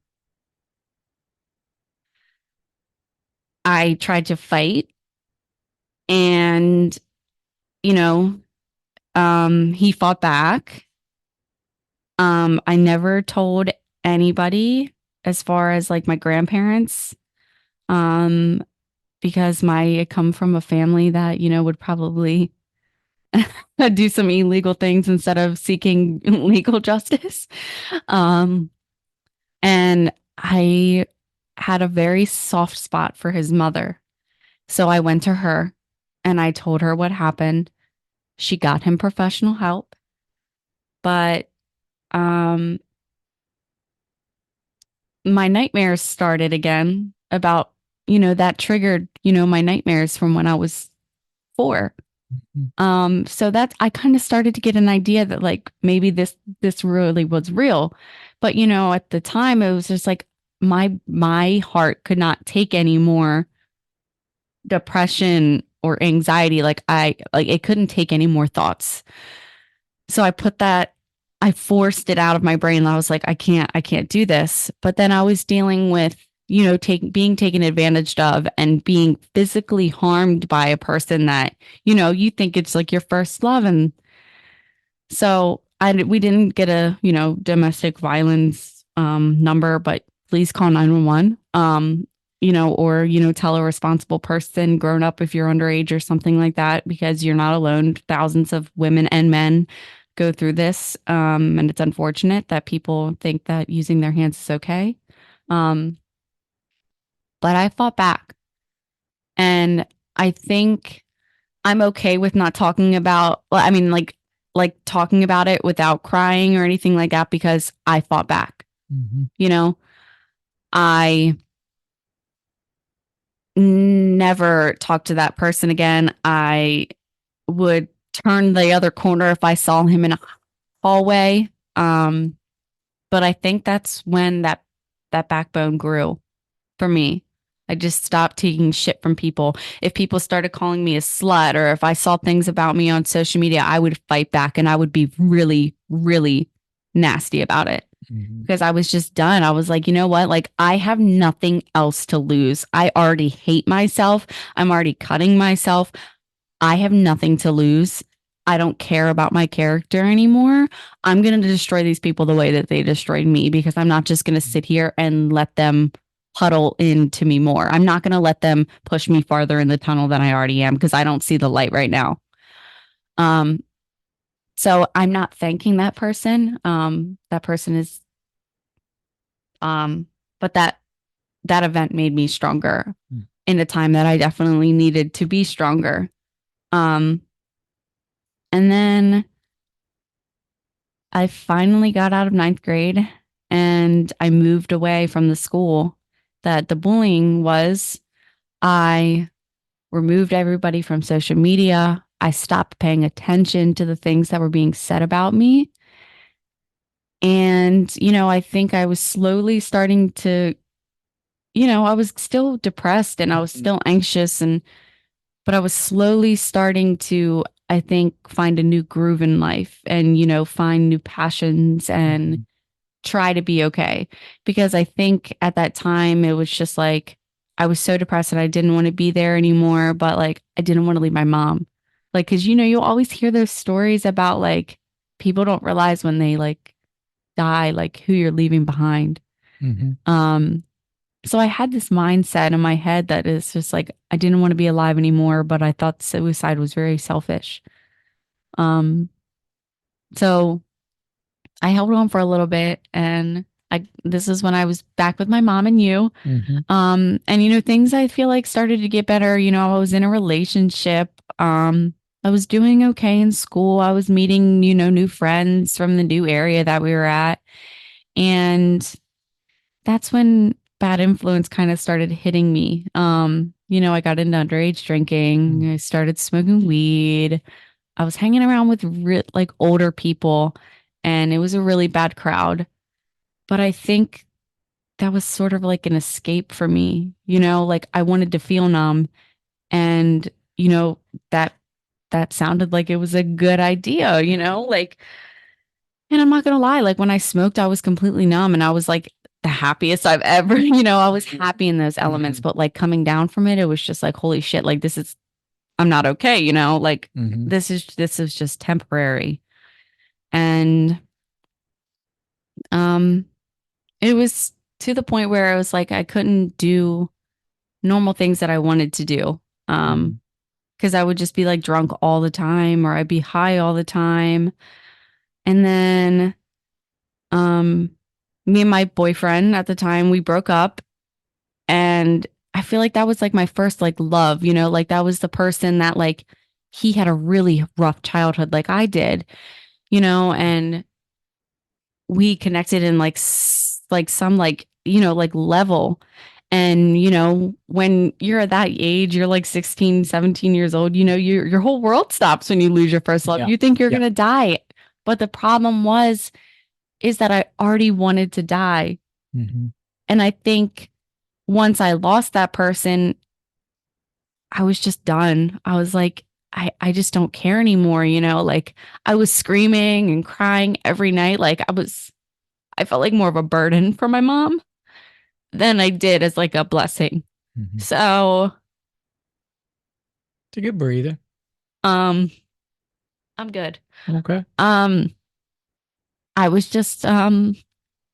I tried to fight and you know he fought back. I never told anybody as far as like my grandparents. Um because I come from a family that, would probably do some illegal things instead of seeking legal justice. Um, and I had a very soft spot for his mother. So I went to her and I told her what happened. She got him professional help, but um, my nightmares started again about, that triggered, my nightmares from when I was 4. So that's I kind of started to get an idea that like maybe this really was real. But at the time it was just like my heart could not take any more depression or anxiety. Like it couldn't take any more thoughts. So I forced it out of my brain. I was like, I can't do this. But then I was dealing with, being taken advantage of and being physically harmed by a person that, you think it's like your first love. And so we didn't get a, domestic violence number, but please call 911. Or, tell a responsible person grown up if you're underage or something like that, because you're not alone. Thousands of women and men go through this. And it's unfortunate that people think that using their hands is okay. Um, but I fought back. And I think I'm okay with not talking about, well, I mean, like talking about it without crying or anything like that because I fought back. Mhm. You know, I never talked to that person again. I would turn the other corner if I saw him in a hallway. Um, but I think that's when that backbone grew for me. I just stopped taking shit from people. If people started calling me a slut or if I saw things about me on social media, I would fight back and I would be really, really nasty about it Mhm. because I was just done. I was like, you know what? Like, I have nothing else to lose. I already hate myself. I'm already cutting myself. I have nothing to lose. I don't care about my character anymore. I'm going to destroy these people the way that they destroyed me because I'm not just going to sit here and let them huddle into me more. I'm not going to let them push me farther in the tunnel than I already am because I don't see the light right now. Um, so I'm not thanking that person. That person is, um, but that event made me stronger Mm. in a time that I definitely needed to be stronger. Um, and then I finally got out of ninth grade and I moved away from the school that the bullying was. I removed everybody from social media. I stopped paying attention to the things that were being said about me. And, I think I was slowly starting to, I was still depressed and I was still anxious but I was slowly starting to, I think, find a new groove in life and, find new passions and Mhm. try to be okay. Because I think at that time it was just like I was so depressed and I didn't want to be there anymore, but like I didn't want to leave my mom. Like, cause you always hear those stories about like people don't realize when they like die, like who you're leaving behind. Mhm. Um, So I had this mindset in my head that is just like I didn't want to be alive anymore, but I thought suicide was very selfish. Um, so I held on for a little bit, and I this is when I was back with my mom and you. Mm-hmm. And things I feel like started to get better. I was in a relationship. I was doing okay in school. I was meeting, new friends from the new area that we were at. And that's when bad influence kind of started hitting me. I got into underage drinking. I started smoking weed. I was hanging around with like older people, and it was a really bad crowd. But I think that was sort of like an escape for me. Like I wanted to feel numb, and you know that that sounded like it was a good idea. Like, and I'm not gonna lie, like when I smoked, I was completely numb, and I was like the happiest I've ever. I was happy in those elements, but like coming down from it, it was just like holy shit, like this is I'm not okay. Like Mm-hmm. this is just temporary. And um it was to the point where I was like I couldn't do normal things that I wanted to do. Mm-hmm. Because I would just be like drunk all the time, or I'd be high all the time. And then um me and my boyfriend at the time, we broke up, and I feel like that was like my first like love, like that was the person that like he had a really rough childhood like I did, and we connected in like like some like like level. And when you're at that age, you're like 16, 17 years old, your whole world stops when you lose your first love. Yeah. You think you're Yeah. going to die. But the problem is that I already wanted to die. Mm-hmm. And I think once I lost that person, I was just done. I was like, I just don't care anymore, like I was screaming and crying every night. Like I felt like more of a burden for my mom than I did as like a blessing. Mm-hmm. So, It's a good breather. um, I'm good. Okay. Um, I was just I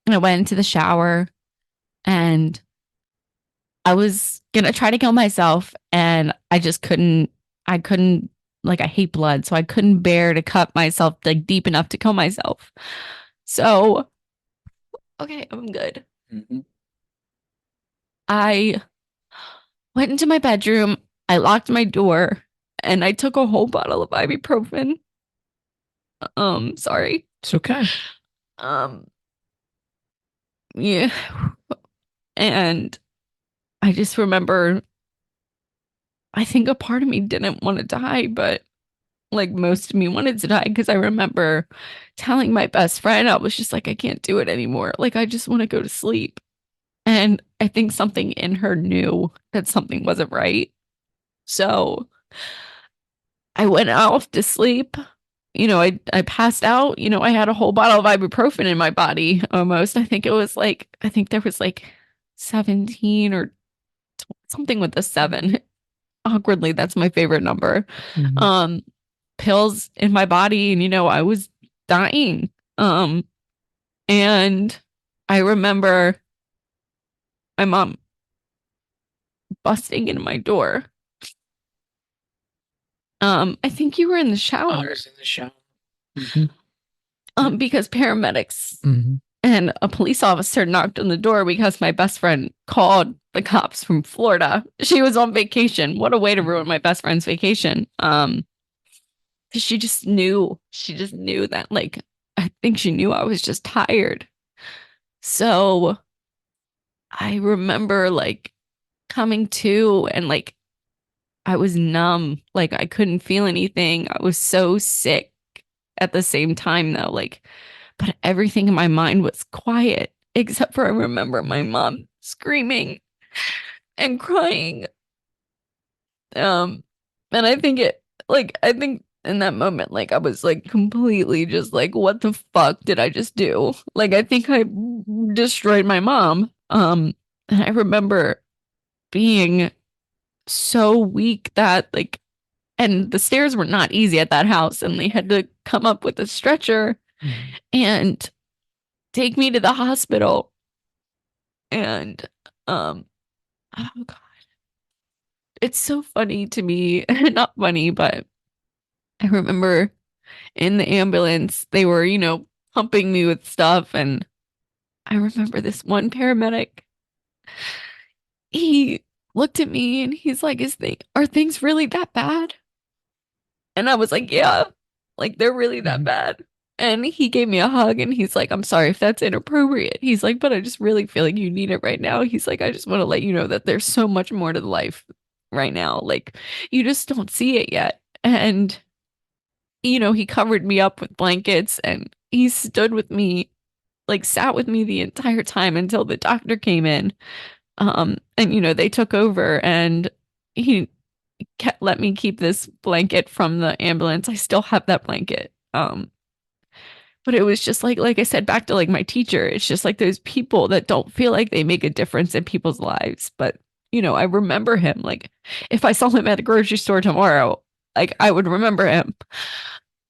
went into the shower, and I was gonna try to kill myself, and I couldn't like I hate blood, so I couldn't bear to cut myself like deep enough to kill myself. So, okay, I'm good. Mm-hmm. I went into my bedroom, I locked my door, and I took a whole bottle of ibuprofen. Sorry. It's okay. Um, yeah. And I just remember, I think a part of me didn't want to die, but like most of me wanted to die because I remember telling my best friend, I was just like, I can't do it anymore. Like, I just want to go to sleep. And I think something in her knew that something wasn't right. So I went off to sleep. I passed out. I had a whole bottle of ibuprofen in my body almost. I think there was like 17 or something with a seven. Awkwardly, that's my favorite number. Mm-hmm. Um, Pills in my body, and I was dying. And I remember my mom busting into my door. I think you were in the I shower. was in the shower. Mm-hmm. Because paramedics Mm-hmm. and a police officer knocked on the door because my best friend called the cops from Florida. She was on vacation. What a way to ruin my best friend's vacation. She just knew that like I think she knew I was just tired. So I remember like coming to, and like I was numb, like I couldn't feel anything. I was so sick at the same time though, like but everything in my mind was quiet except for I remember my mom screaming and crying. Um, and I think in that moment, like I was like completely just like, what the fuck did I just do? Like I think I destroyed my mom. And I remember being so weak that like, and the stairs were not easy at that house, and they had to come up with a stretcher Mm-hmm. and take me to the hospital. And Um, oh God, it's so funny to me. Not funny, but I remember in the ambulance, they were, pumping me with stuff. And I remember this one paramedic, he looked at me and he's like, are things really that bad? And I was like, yeah, like they're really that Mhm. bad. And he gave me a hug and he's like, I'm sorry if that's inappropriate. He's like, but I just really feel like you need it right now. He's like, I just want to let you know that there's so much more to life right now. Like, you just don't see it yet. And, he covered me up with blankets and he stood with me, like, sat with me the entire time until the doctor came in. And, they took over and he let me keep this blanket from the ambulance. I still have that blanket. But it was just like I said, back to like my teacher, it's just like those people that don't feel like they make a difference in people's lives. But, I remember him. Like if I saw him at a grocery store tomorrow, like I would remember him.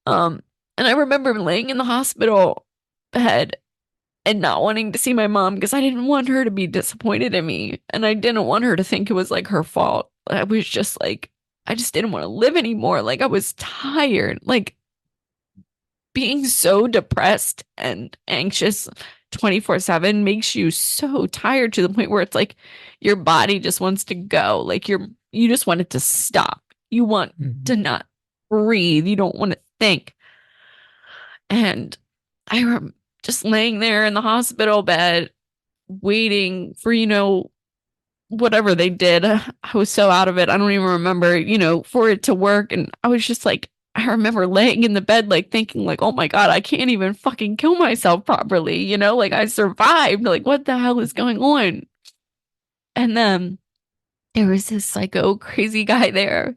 Um, and I remember laying in the hospital bed and not wanting to see my mom because I didn't want her to be disappointed in me. And I didn't want her to think it was like her fault. I was just like, I just didn't want to live anymore. Like I was tired. Like being so depressed and anxious 24/7 makes you so tired to the point where it's like your body just wants to go. Like you just want it to stop. You want Mhm. to not breathe. You don't want to think. And I am just laying there in the hospital bed waiting for, whatever they did. I was so out of it. I don't even remember, for it to work. And I was just like, I remember laying in the bed, like thinking, like, oh my God, I can't even fucking kill myself properly. Like I survived. Like, what the hell is going on? And then there was this psycho crazy guy there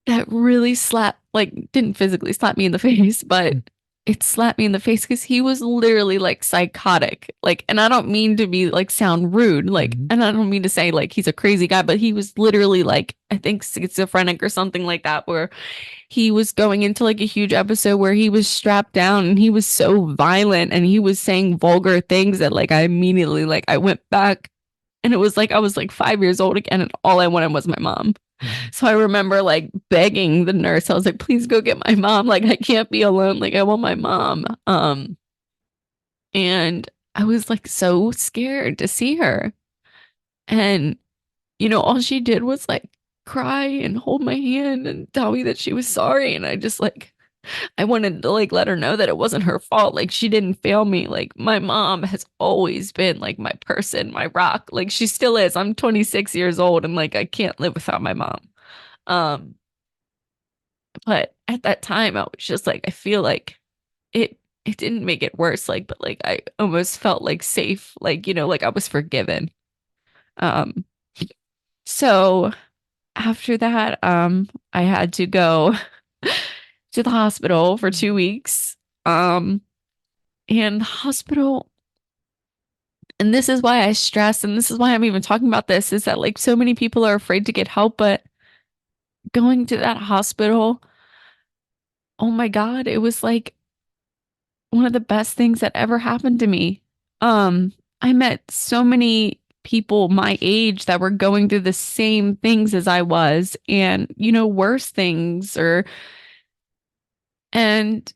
that really slapped, like, didn't physically slap me in the face, but it slapped me in the face because he was literally like psychotic. Like, and I don't mean to be like sound rude, like, Mhm. and I don't mean to say like he's a crazy guy, but he was literally like, I think schizophrenic or something like that, where he was going into like a huge episode where he was strapped down and he was so violent and he was saying vulgar things that like I immediately, like, I went back and it was like I was like 5 years old again and all I wanted was my mom. Mhm. So I remember like begging the nurse. I was like, please go get my mom. Like I can't be alone. Like I want my mom. And I was like so scared to see her. And all she did was like cry and hold my hand and tell me that she was sorry. And I just like I wanted to like let her know that it wasn't her fault. Like she didn't fail me. Like my mom has always been like my person, my rock. Like she still is. I'm 26 years old and like I can't live without my mom. Um, but at that time I was just like I feel like it didn't make it worse, like, but like I almost felt like safe, like, like I was forgiven. Um, so after that, I had to go to the hospital for 2 weeks. Um, and the hospital, and this is why I stress, and this is why I'm even talking about this, is that like so many people are afraid to get help, but going to that hospital, oh my God, it was like one of the best things that ever happened to me. I met so many people my age that were going through the same things as I was and, worse things and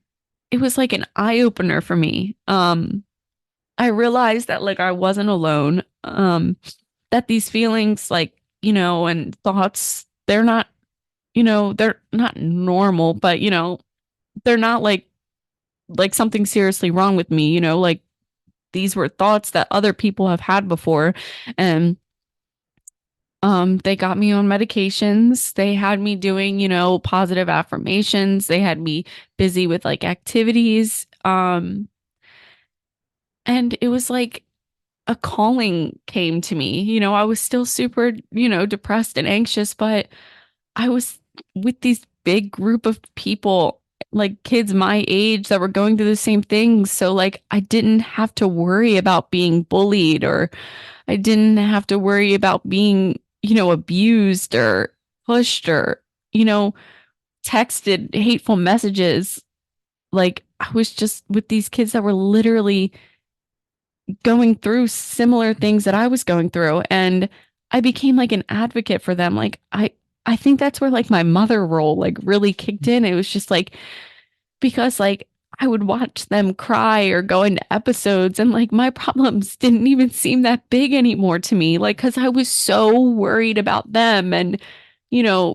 it was like an eye opener for me. I realized that like I wasn't alone. That these feelings like, and thoughts, they're not normal, but they're not like something seriously wrong with me, like these were thoughts that other people have had before. And they got me on medications. They had me doing, positive affirmations. They had me busy with like activities. And it was like a calling came to me. I was still super, depressed and anxious, but I was with these big group of people, like kids my age that were going through the same things. So like I didn't have to worry about being bullied or I didn't have to worry about being, abused or pushed or, you know, texted hateful messages. Like I was just with these kids that were literally going through similar things that I was going through, and I became like an advocate for them. Like I think that's where like my mother role like really kicked in. It was just like because like I would watch them cry or go into episodes and like my problems didn't even seem that big anymore to me. Like, cause I was so worried about them and,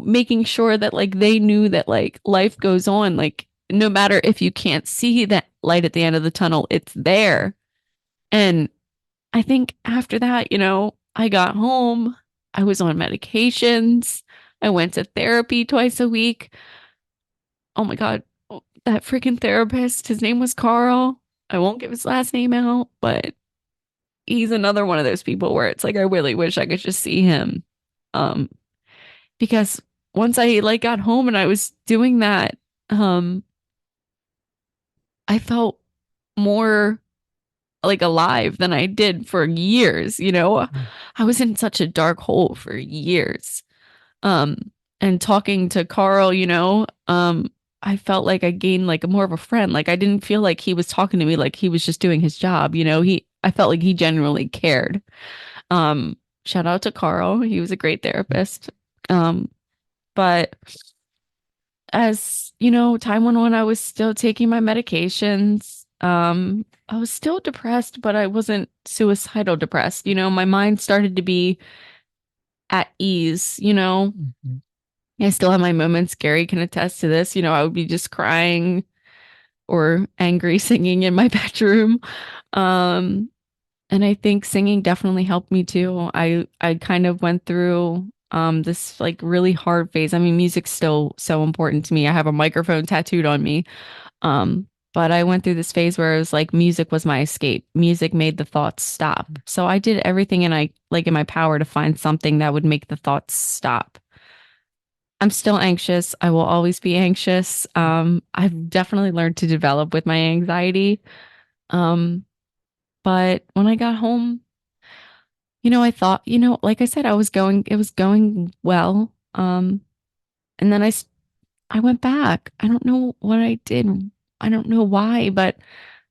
making sure that like they knew that like life goes on. Like, no matter if you can't see that light at the end of the tunnel, it's there. And I think after that, I got home, I was on medications, I went to therapy twice a week. Oh my God, that freaking therapist, his name was Carl. I won't give his last name out, but he's another one of those people where it's like I really wish I could just see him. Um, because once I like got home and I was doing that, um, I felt more like alive than I did for years. I was in such a dark hole for years. Um, and talking to Carl, I felt like I gained like more of a friend. Like I didn't feel like he was talking to me like he was just doing his job. I felt like he genuinely cared. Shout out to Carl. He was a great therapist. But as, time went on, I was still taking my medications. I was still depressed, but I wasn't suicidal depressed. My mind started to be at ease. Mhm. I still have my moments. Gary can attest to this. I would be just crying or angry singing in my bedroom. Um, and I think singing definitely helped me too. I kind of went through this like really hard phase. I mean, music's still so important to me. I have a microphone tattooed on me. But I went through this phase where it was like music was my escape. Music made the thoughts stop. So I did everything in my power to find something that would make the thoughts stop. I'm still anxious. I will always be anxious. I've definitely learned to develop with my anxiety. Um, but when I got home, I thought, like I said, it was going well. And then I went back. I don't know what I did. I don't know why, but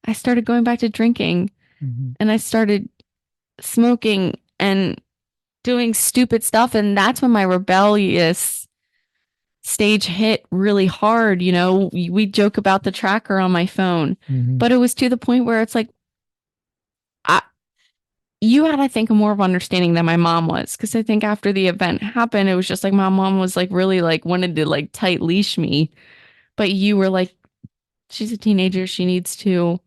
I started going back to drinking Mhm. and I started smoking and doing stupid stuff. And that's when my rebellious stage hit really hard. We joke about the tracker on my phone, Mhm. but it was to the point where it's like, I, you had, I think, more of understanding than my mom was. Cause I think after the event happened, it was just like my mom was like really like wanted to like tight leash me. But you were like, she's a teenager. She needs to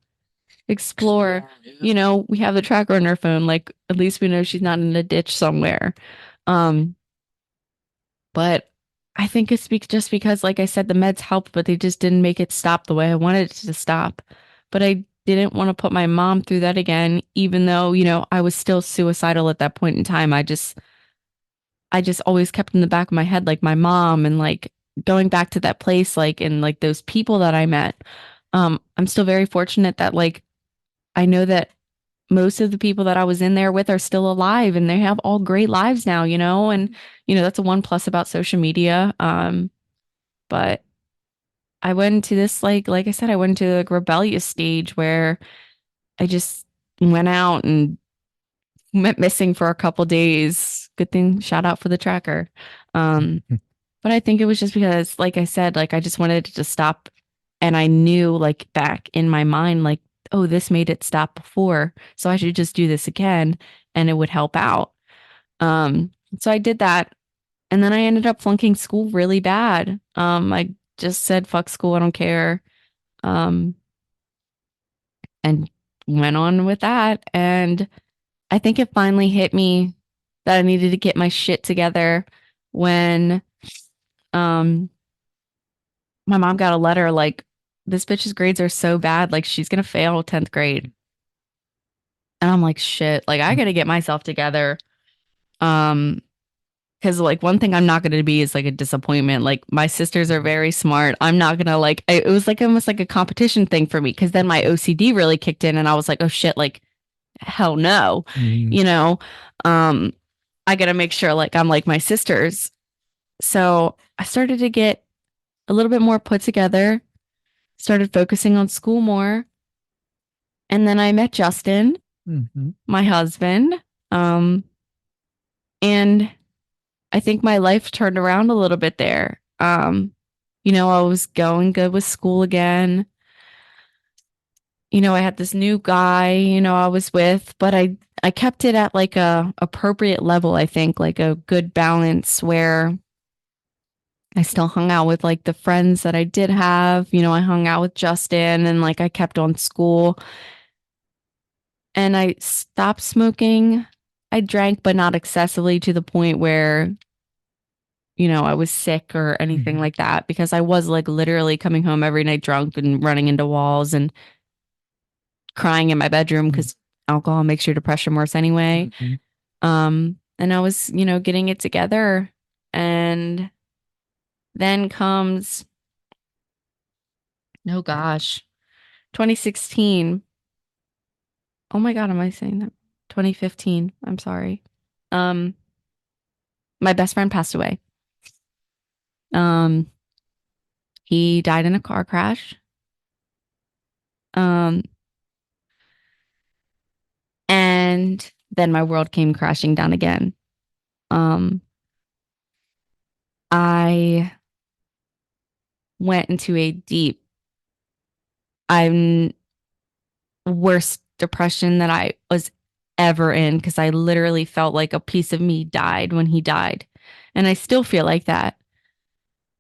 explore. We have the tracker on her phone. Like, at least we know she's not in a ditch somewhere. Um, But I think it's just because, like I said, the meds helped, but they just didn't make it stop the way I wanted it to stop. But I didn't want to put my mom through that again, even though, I was still suicidal at that point in time. I just always kept in the back of my head, like my mom and like going back to that place, like, and like those people that I met. I'm still very fortunate that like I know that most of the people that I was in there with are still alive and they have all great lives now, and that's a one plus about social media. But I went into this like I said, I went into a rebellious stage where I just went out and went missing for a couple days. Good thing, shout out for the tracker. Um, but I think it was just because, like I said, like I just wanted it to stop. And I knew like back in my mind, like, oh, this made it stop before. So I should just do this again and it would help out. So I did that. And then I ended up flunking school really bad. I just said, fuck school, I don't care. Um, and went on with that. And I think it finally hit me that I needed to get my shit together when um my mom got a letter like this bitch's grades are so bad, like she's gonna fail 10th grade. And I'm like, shit, like I gotta get myself together. Um, because like one thing I'm not gonna be is like a disappointment. Like my sisters are very smart. I'm not gonna like it was like almost like a competition thing for me because then my OCD really kicked in and I was like, oh shit, like hell no, Mhm. you know. Um, I gotta make sure like I'm like my sisters. So I started to get a little bit more put together, started focusing on school more. And then I met Justin. Mhm. my husband. Um, and I think my life turned around a little bit there. I was going good with school again. I had this new guy, I was with, but I kept it at like a appropriate level, I think, like a good balance where I still hung out with like the friends that I did have. I hung out with Justin and like I kept on school and I stopped smoking. I drank, but not excessively to the point where, I was sick or anything Mhm. like that because I was like literally coming home every night drunk and running into walls and crying in my bedroom Mhm. because alcohol makes your depression worse anyway. Mhm. And I was, getting it together. And then comes, oh gosh, 2016. Oh my God, am I saying that? 2015. I'm sorry. Um, my best friend passed away. Um, he died in a car crash. Um, and then my world came crashing down again. Um, I went into a deep, I'm worst depression that I was ever in because I literally felt like a piece of me died when he died. And I still feel like that.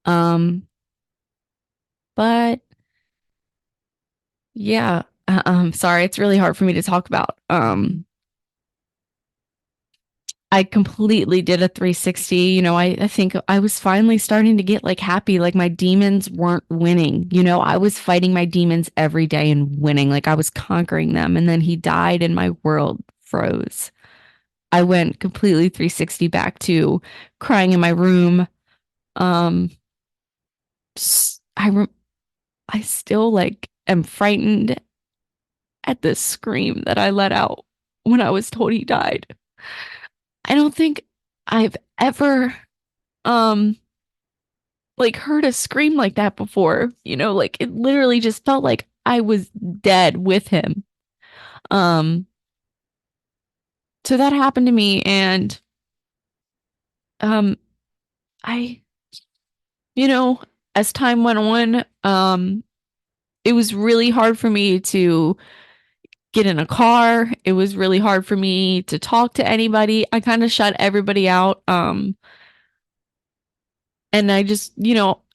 Um, but yeah, sorry, it's really hard for me to talk about. I completely did a 360. I think I was finally starting to get like happy, like my demons weren't winning. I was fighting my demons every day and winning, like I was conquering them. And then he died and my world froze. I went completely 360 back to crying in my room. Um, s- I re- I still like am frightened at the scream that I let out when I was told he died. I don't think I've ever um like heard a scream like that before. Like it literally just felt like I was dead with him. Um, so that happened to me and um I you know, as time went on, it was really hard for me to get in a car. It was really hard for me to talk to anybody. I kind of shut everybody out. And I just,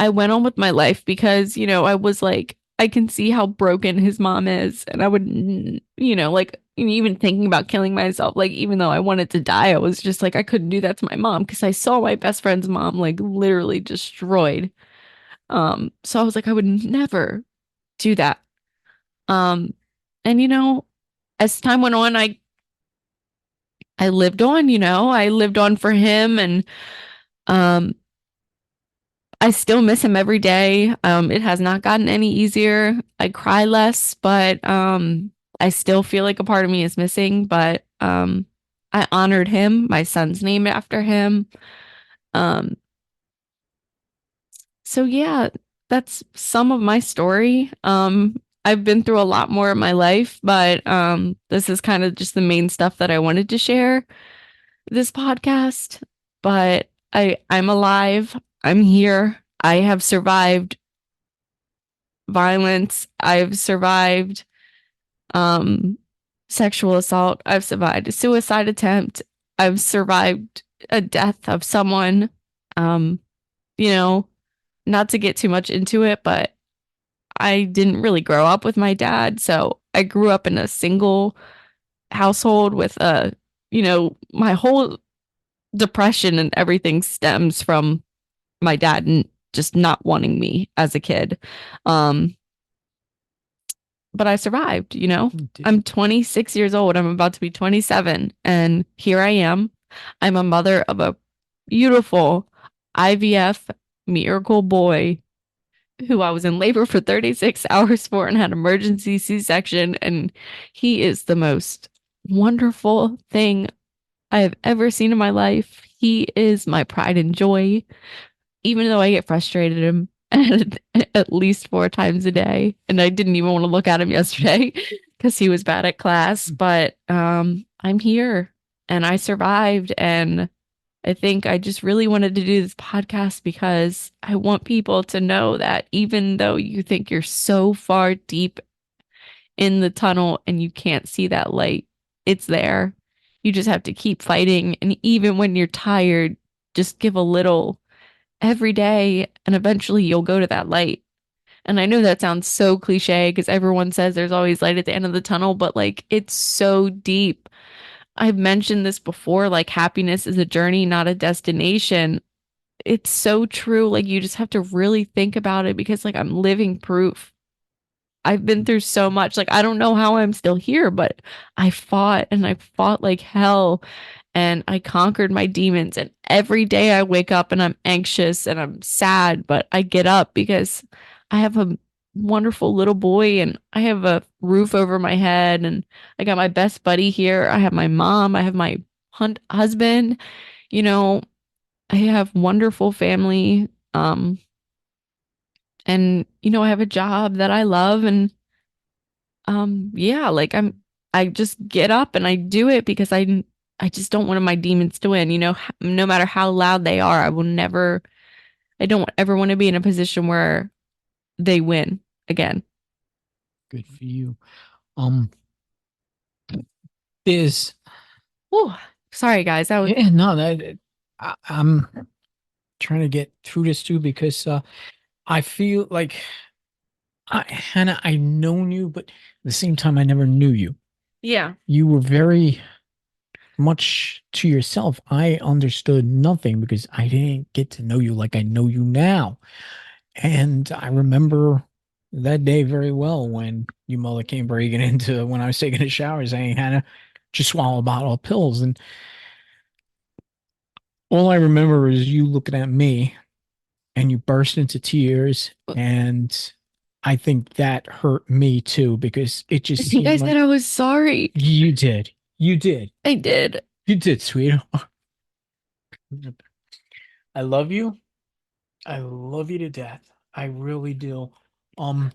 I went on with my life because, I was like, I can see how broken his mom is. And I would, like, even thinking about killing myself, like, even though I wanted to die, I was just like, I couldn't do that to my mom because I saw my best friend's mom, like, literally destroyed. So I was like, I would never do that. Um, and, as time went on, I lived on, I lived on for him and, um, I still miss him every day. It has not gotten any easier. I cry less, but I still feel like a part of me is missing. But I honored him. My son's named after him. Um, so yeah, that's some of my story. I've been through a lot more in my life, but this is kind of just the main stuff that I wanted to share this podcast. But I'm alive. I'm here. I have survived violence. I've survived um, sexual assault. I've survived a suicide attempt. I've survived a death of someone. Um, you know, not to get too much into it, but I didn't really grow up with my dad. So I grew up in a single household with my whole depression and everything stems from my dad and just not wanting me as a kid. Um, but I survived, You did. I'm 26 years old. I'm about to be 27. And here I am. I'm a mother of a beautiful IVF miracle boy who I was in labor for 36 hours for and had emergency C-section. And he is the most wonderful thing I have ever seen in my life. He is my pride and joy even though I get frustrated at him at least 4 times a day, and I didn't even want to look at him yesterday because he was bad at class, but I'm here and I survived. And I think I just really wanted to do this podcast because I want people to know that even though you think you're so far deep in the tunnel and you can't see that light, it's there. You just have to keep fighting. And even when you're tired, just give a little every day, and eventually you'll go to that light. And I know that sounds so cliche because everyone says there's always light at the end of the tunnel, but like it's so deep. I've mentioned this before, like happiness is a journey, not a destination. It's so true. Like you just have to really think about it because like I'm living proof. I've been through so much. Like I don't know how I'm still here, but I fought and I fought like hell and I conquered my demons. And every day I wake up and I'm anxious and I'm sad, but I get up because I have a wonderful little boy and I have a roof over my head and I got my best buddy here. I have my mom, I have my husband, you know, I have wonderful family. And I have a job that I love and yeah, like I just get up and I do it because I just don't want my demons to win, no matter how loud they are. I don't ever want to be in a position where they win again. Good for you. Um, there's Oh, sorry guys. That was yeah, no, I'm trying to get through this too because I feel like Hannah, I known you, but at the same time, I never knew you. yeah. You were very much to yourself. I understood nothing because I didn't get to know you like I know you now. And I remember that day very well when your mother came breaking into when I was taking a shower saying, Hannah, just swallow a bottle of pills. And all I remember is you looking at me and you burst into tears. And I think that hurt me too because it I just think I seemed said like I was sorry. you did. You did. I did. You did, sweetheart. I love you. I love you to death. I really do. Um,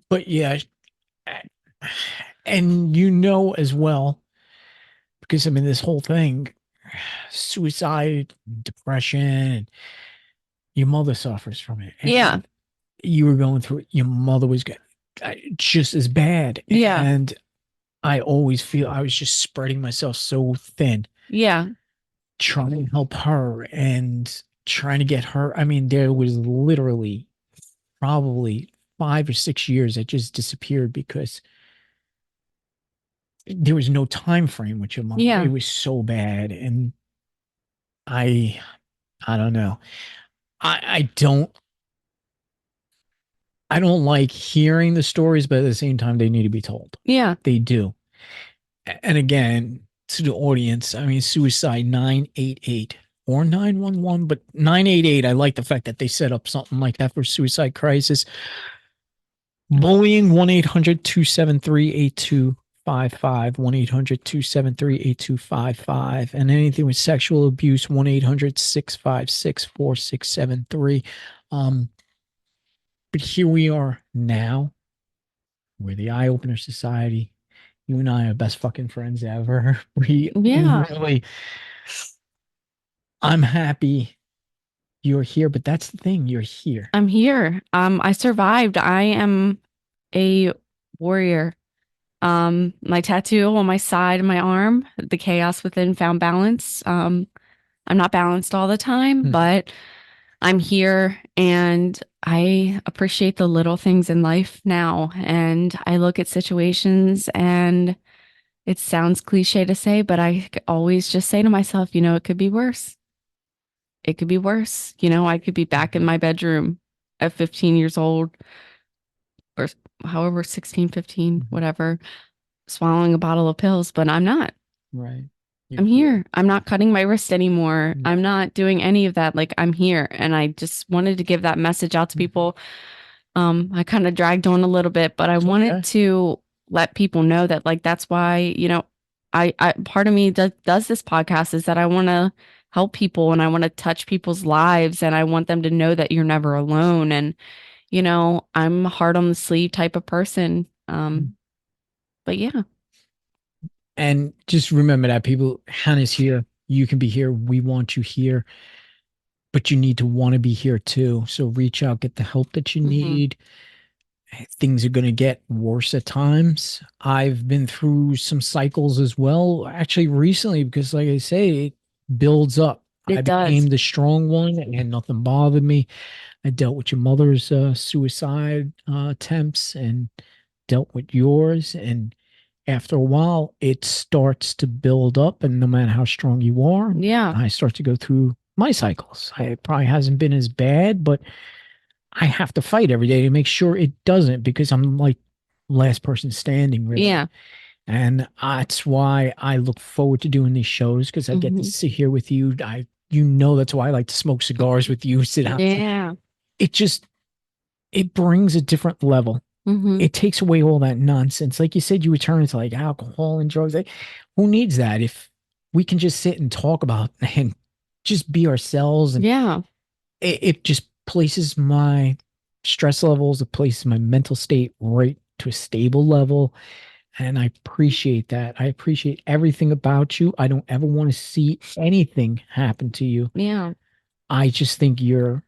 but yeah, and as well, because I mean this whole thing, suicide, depression, and your mother suffers from it, Yeah. and you were going through it. Your mother was just as bad, Yeah. and I always feel I was just spreading myself so thin, Yeah. trying to help her and trying to get her. I mean, there was literally probably 5 or 6 years that just disappeared because there was no time frame with your mother. It Yeah. was so bad, and I, I don't know. I don't. I don't like hearing the stories, but at the same time, they need to be told. Yeah. They do. And again, to the audience, I mean, suicide 988 or 911, but 988, I like the fact that they set up something like that for suicide crisis. Bullying 1-800-273-8255, 1-800-273-8255, and anything with sexual abuse, 1-800-656-4673. Um, but here we are now. We're the Eye Opener Society. You and I are best fucking friends ever. We Yeah. really, I'm happy you're here, but that's the thing, you're here. I'm here. I survived. I am a warrior. My tattoo on my side of my arm, the chaos within found balance. I'm not balanced all the time, Hmm. but I'm here and I appreciate the little things in life now. And I look at situations and it sounds cliche to say, but I always just say to myself, it could be worse. It could be worse. I could be back in my bedroom at 15 years old or however, 16, 15, Mhm. whatever, swallowing a bottle of pills, but I'm not. Right. You're I'm here. here. I'm not cutting my wrist anymore. No. I'm not doing any of that. Like I'm here. And I just wanted to give that message out to people. I kind of dragged on a little bit, but I It's wanted okay. to let people know that like that's why, I part of me does this podcast is that I want to help people and I want to touch people's lives and I want them to know that you're never alone. And, I'm a heart on the sleeve type of person. But yeah. And just remember that people, Hannah's here. You can be here. We want you here, but you need to want to be here too. So reach out, get the help that you Hmm. need. Things are going to get worse at times. I've been through some cycles as well, actually recently, because like I say, it builds up. I It does. became the strong one and nothing bothered me. I dealt with your mother's suicide attempts and dealt with yours. And after a while, it starts to build up. And no matter how strong you are, Yeah. I start to go through my cycles. It probably hasn't been as bad, but I have to fight every day to make sure it doesn't because I'm like last person standing, really. Yeah. And that's why I look forward to doing these shows because I get to Hmm. sit here with you. That's why I like to smoke cigars with you, sit out. Yeah. It just, it brings a different level. Hmm. It takes away all that nonsense. Like you said, you return to like alcohol and drugs. Like, who needs that if we can just sit and talk about and just be ourselves? And Yeah. it just places my stress levels, it places my mental state right to a stable level. And I appreciate that. I appreciate everything about you. I don't ever want to see anything happen to you. Yeah. I just think you're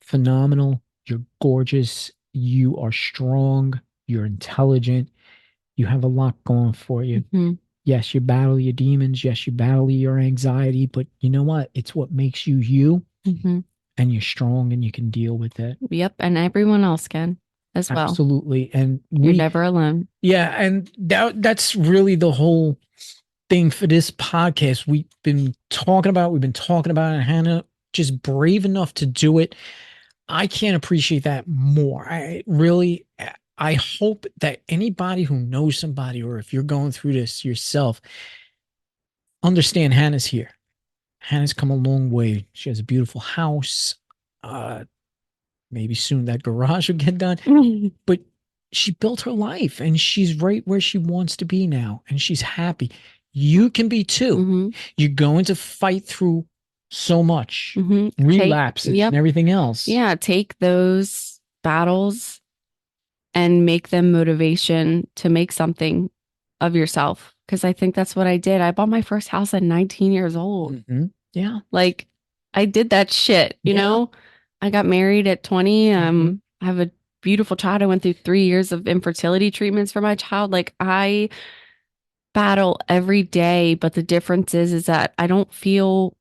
phenomenal. You're gorgeous. You are strong. You're intelligent. You have a lot going for you. Hmm. Yes, you battle your demons. Yes, you battle your anxiety, but you know what? It's what makes you you, Hmm. and you're strong and you can deal with it. Yep. And everyone else can as well. Absolutely. And You're we, never alone. yeah, and that's really the whole thing for this podcast. We've been talking about it, Hannah, just brave enough to do it. I can't appreciate that more. I really, I hope that anybody who knows somebody, or if you're going through this yourself, understand Hannah's here. Hannah's come a long way. She has a beautiful house. Uh, Maybe soon that garage will get done. Hmm. But she built her life and she's right where she wants to be now and she's happy. You can be too. You're going to fight through so much Hmm. relapses and Yep. everything else. Yeah. Take those battles and make them motivation to make something of yourself. Because I think that's what I did. I bought my first house at 19 years old. Yeah. Like, I did that shit, you Yeah. know? I got married at 20. Hmm. I have a beautiful child. I went through 3 years of infertility treatments for my child. Like, I battle every day, but the difference is that I don't feel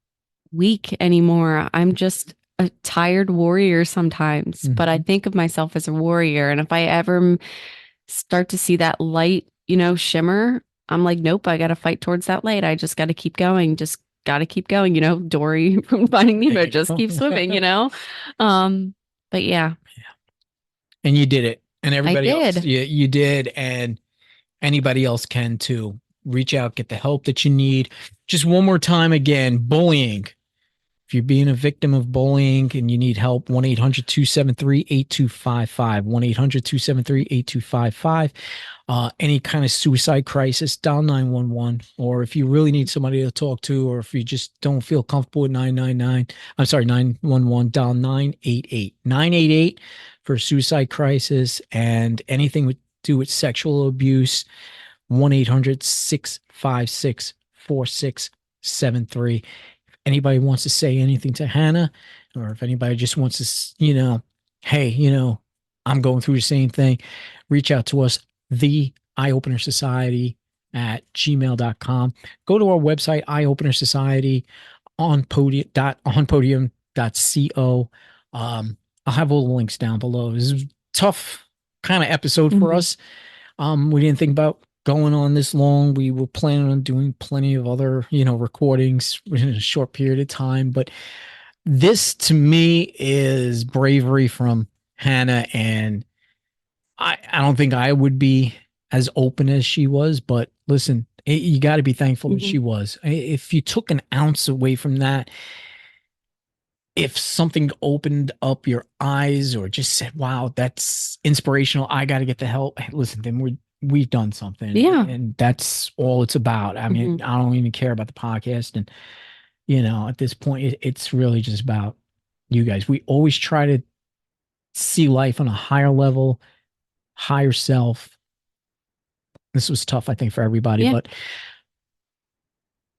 weak anymore. I'm just a tired warrior sometimes, but I Hmm. think of myself as a warrior. And if I ever start to see that light, shimmer, I'm like, nope, I got to fight towards that light. I just got to keep going. Just got to keep going. Dory from Finding There Nemo, you just go. keep swimming. Um, but yeah, And you did it. And I everybody else, did. you did. And anybody else can too. Reach out, get the help that you need. Just one more time again, bullying. If you're being a victim of bullying and you need help, 1 800 273 8255. 1 800 273 8255. Any kind of suicide crisis, dial 911. Or if you really need somebody to talk to, or if you just don't feel comfortable with 999, I'm sorry, 911, dial 988. 988 for a suicide crisis and anything with do with sexual abuse, 1 800 656 4673. Anybody wants to say anything to Hannah, or if anybody just wants to, hey, I'm going through the same thing, reach out to us, the Eye Opener Society at gmail.com. Go to our website, Eye Opener Society on podium.co. I'll have all the links down below. This is a tough kind of episode for Mhm. us. We didn't think about going on this long. We were planning on doing plenty of other, recordings in a short period of time. But this to me is bravery from Hannah. And I don't think I would be as open as she was. But listen, you got to be thankful that Mhm. she was. If you took an ounce away from that, if something opened up your eyes or just said, wow, that's inspirational, I got to get the help. Hey, listen, then we've done something Yeah. and that's all it's about. I mean, Mhm. I don't even care about the podcast. And, at this point, it's really just about you guys. We always try to see life on a higher level, higher self, This was tough, I think, for everybody. Yeah. But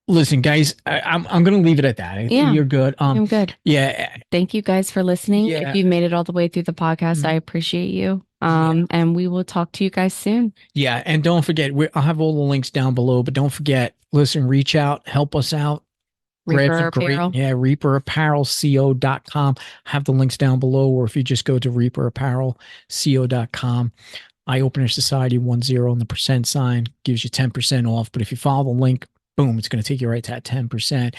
listen, guys, I'm going to leave it at that. Yeah. You're good. I'm good. Yeah, Thank you guys for listening. If yeah. you've made it all the way through the podcast, I appreciate you. Yeah. And we will talk to you guys soon. Yeah, and don't forget, I'll have all the links down below, but don't forget, listen, reach out, help us out. Grab Reaper some great, Apparel. yeah, reaperapparelco.com. Have the links down below, or if you just go to reaperapparelco.com, Eye Opener Society 10 on the percent sign gives you 10% off. But if you follow the link, boom, it's going to take you right to that 10%.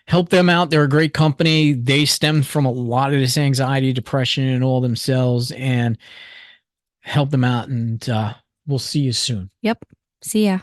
Help them out. They're a great company. They stem from a lot of this anxiety, depression, and all themselves, and help them out. And we'll see you soon. Yep. See ya.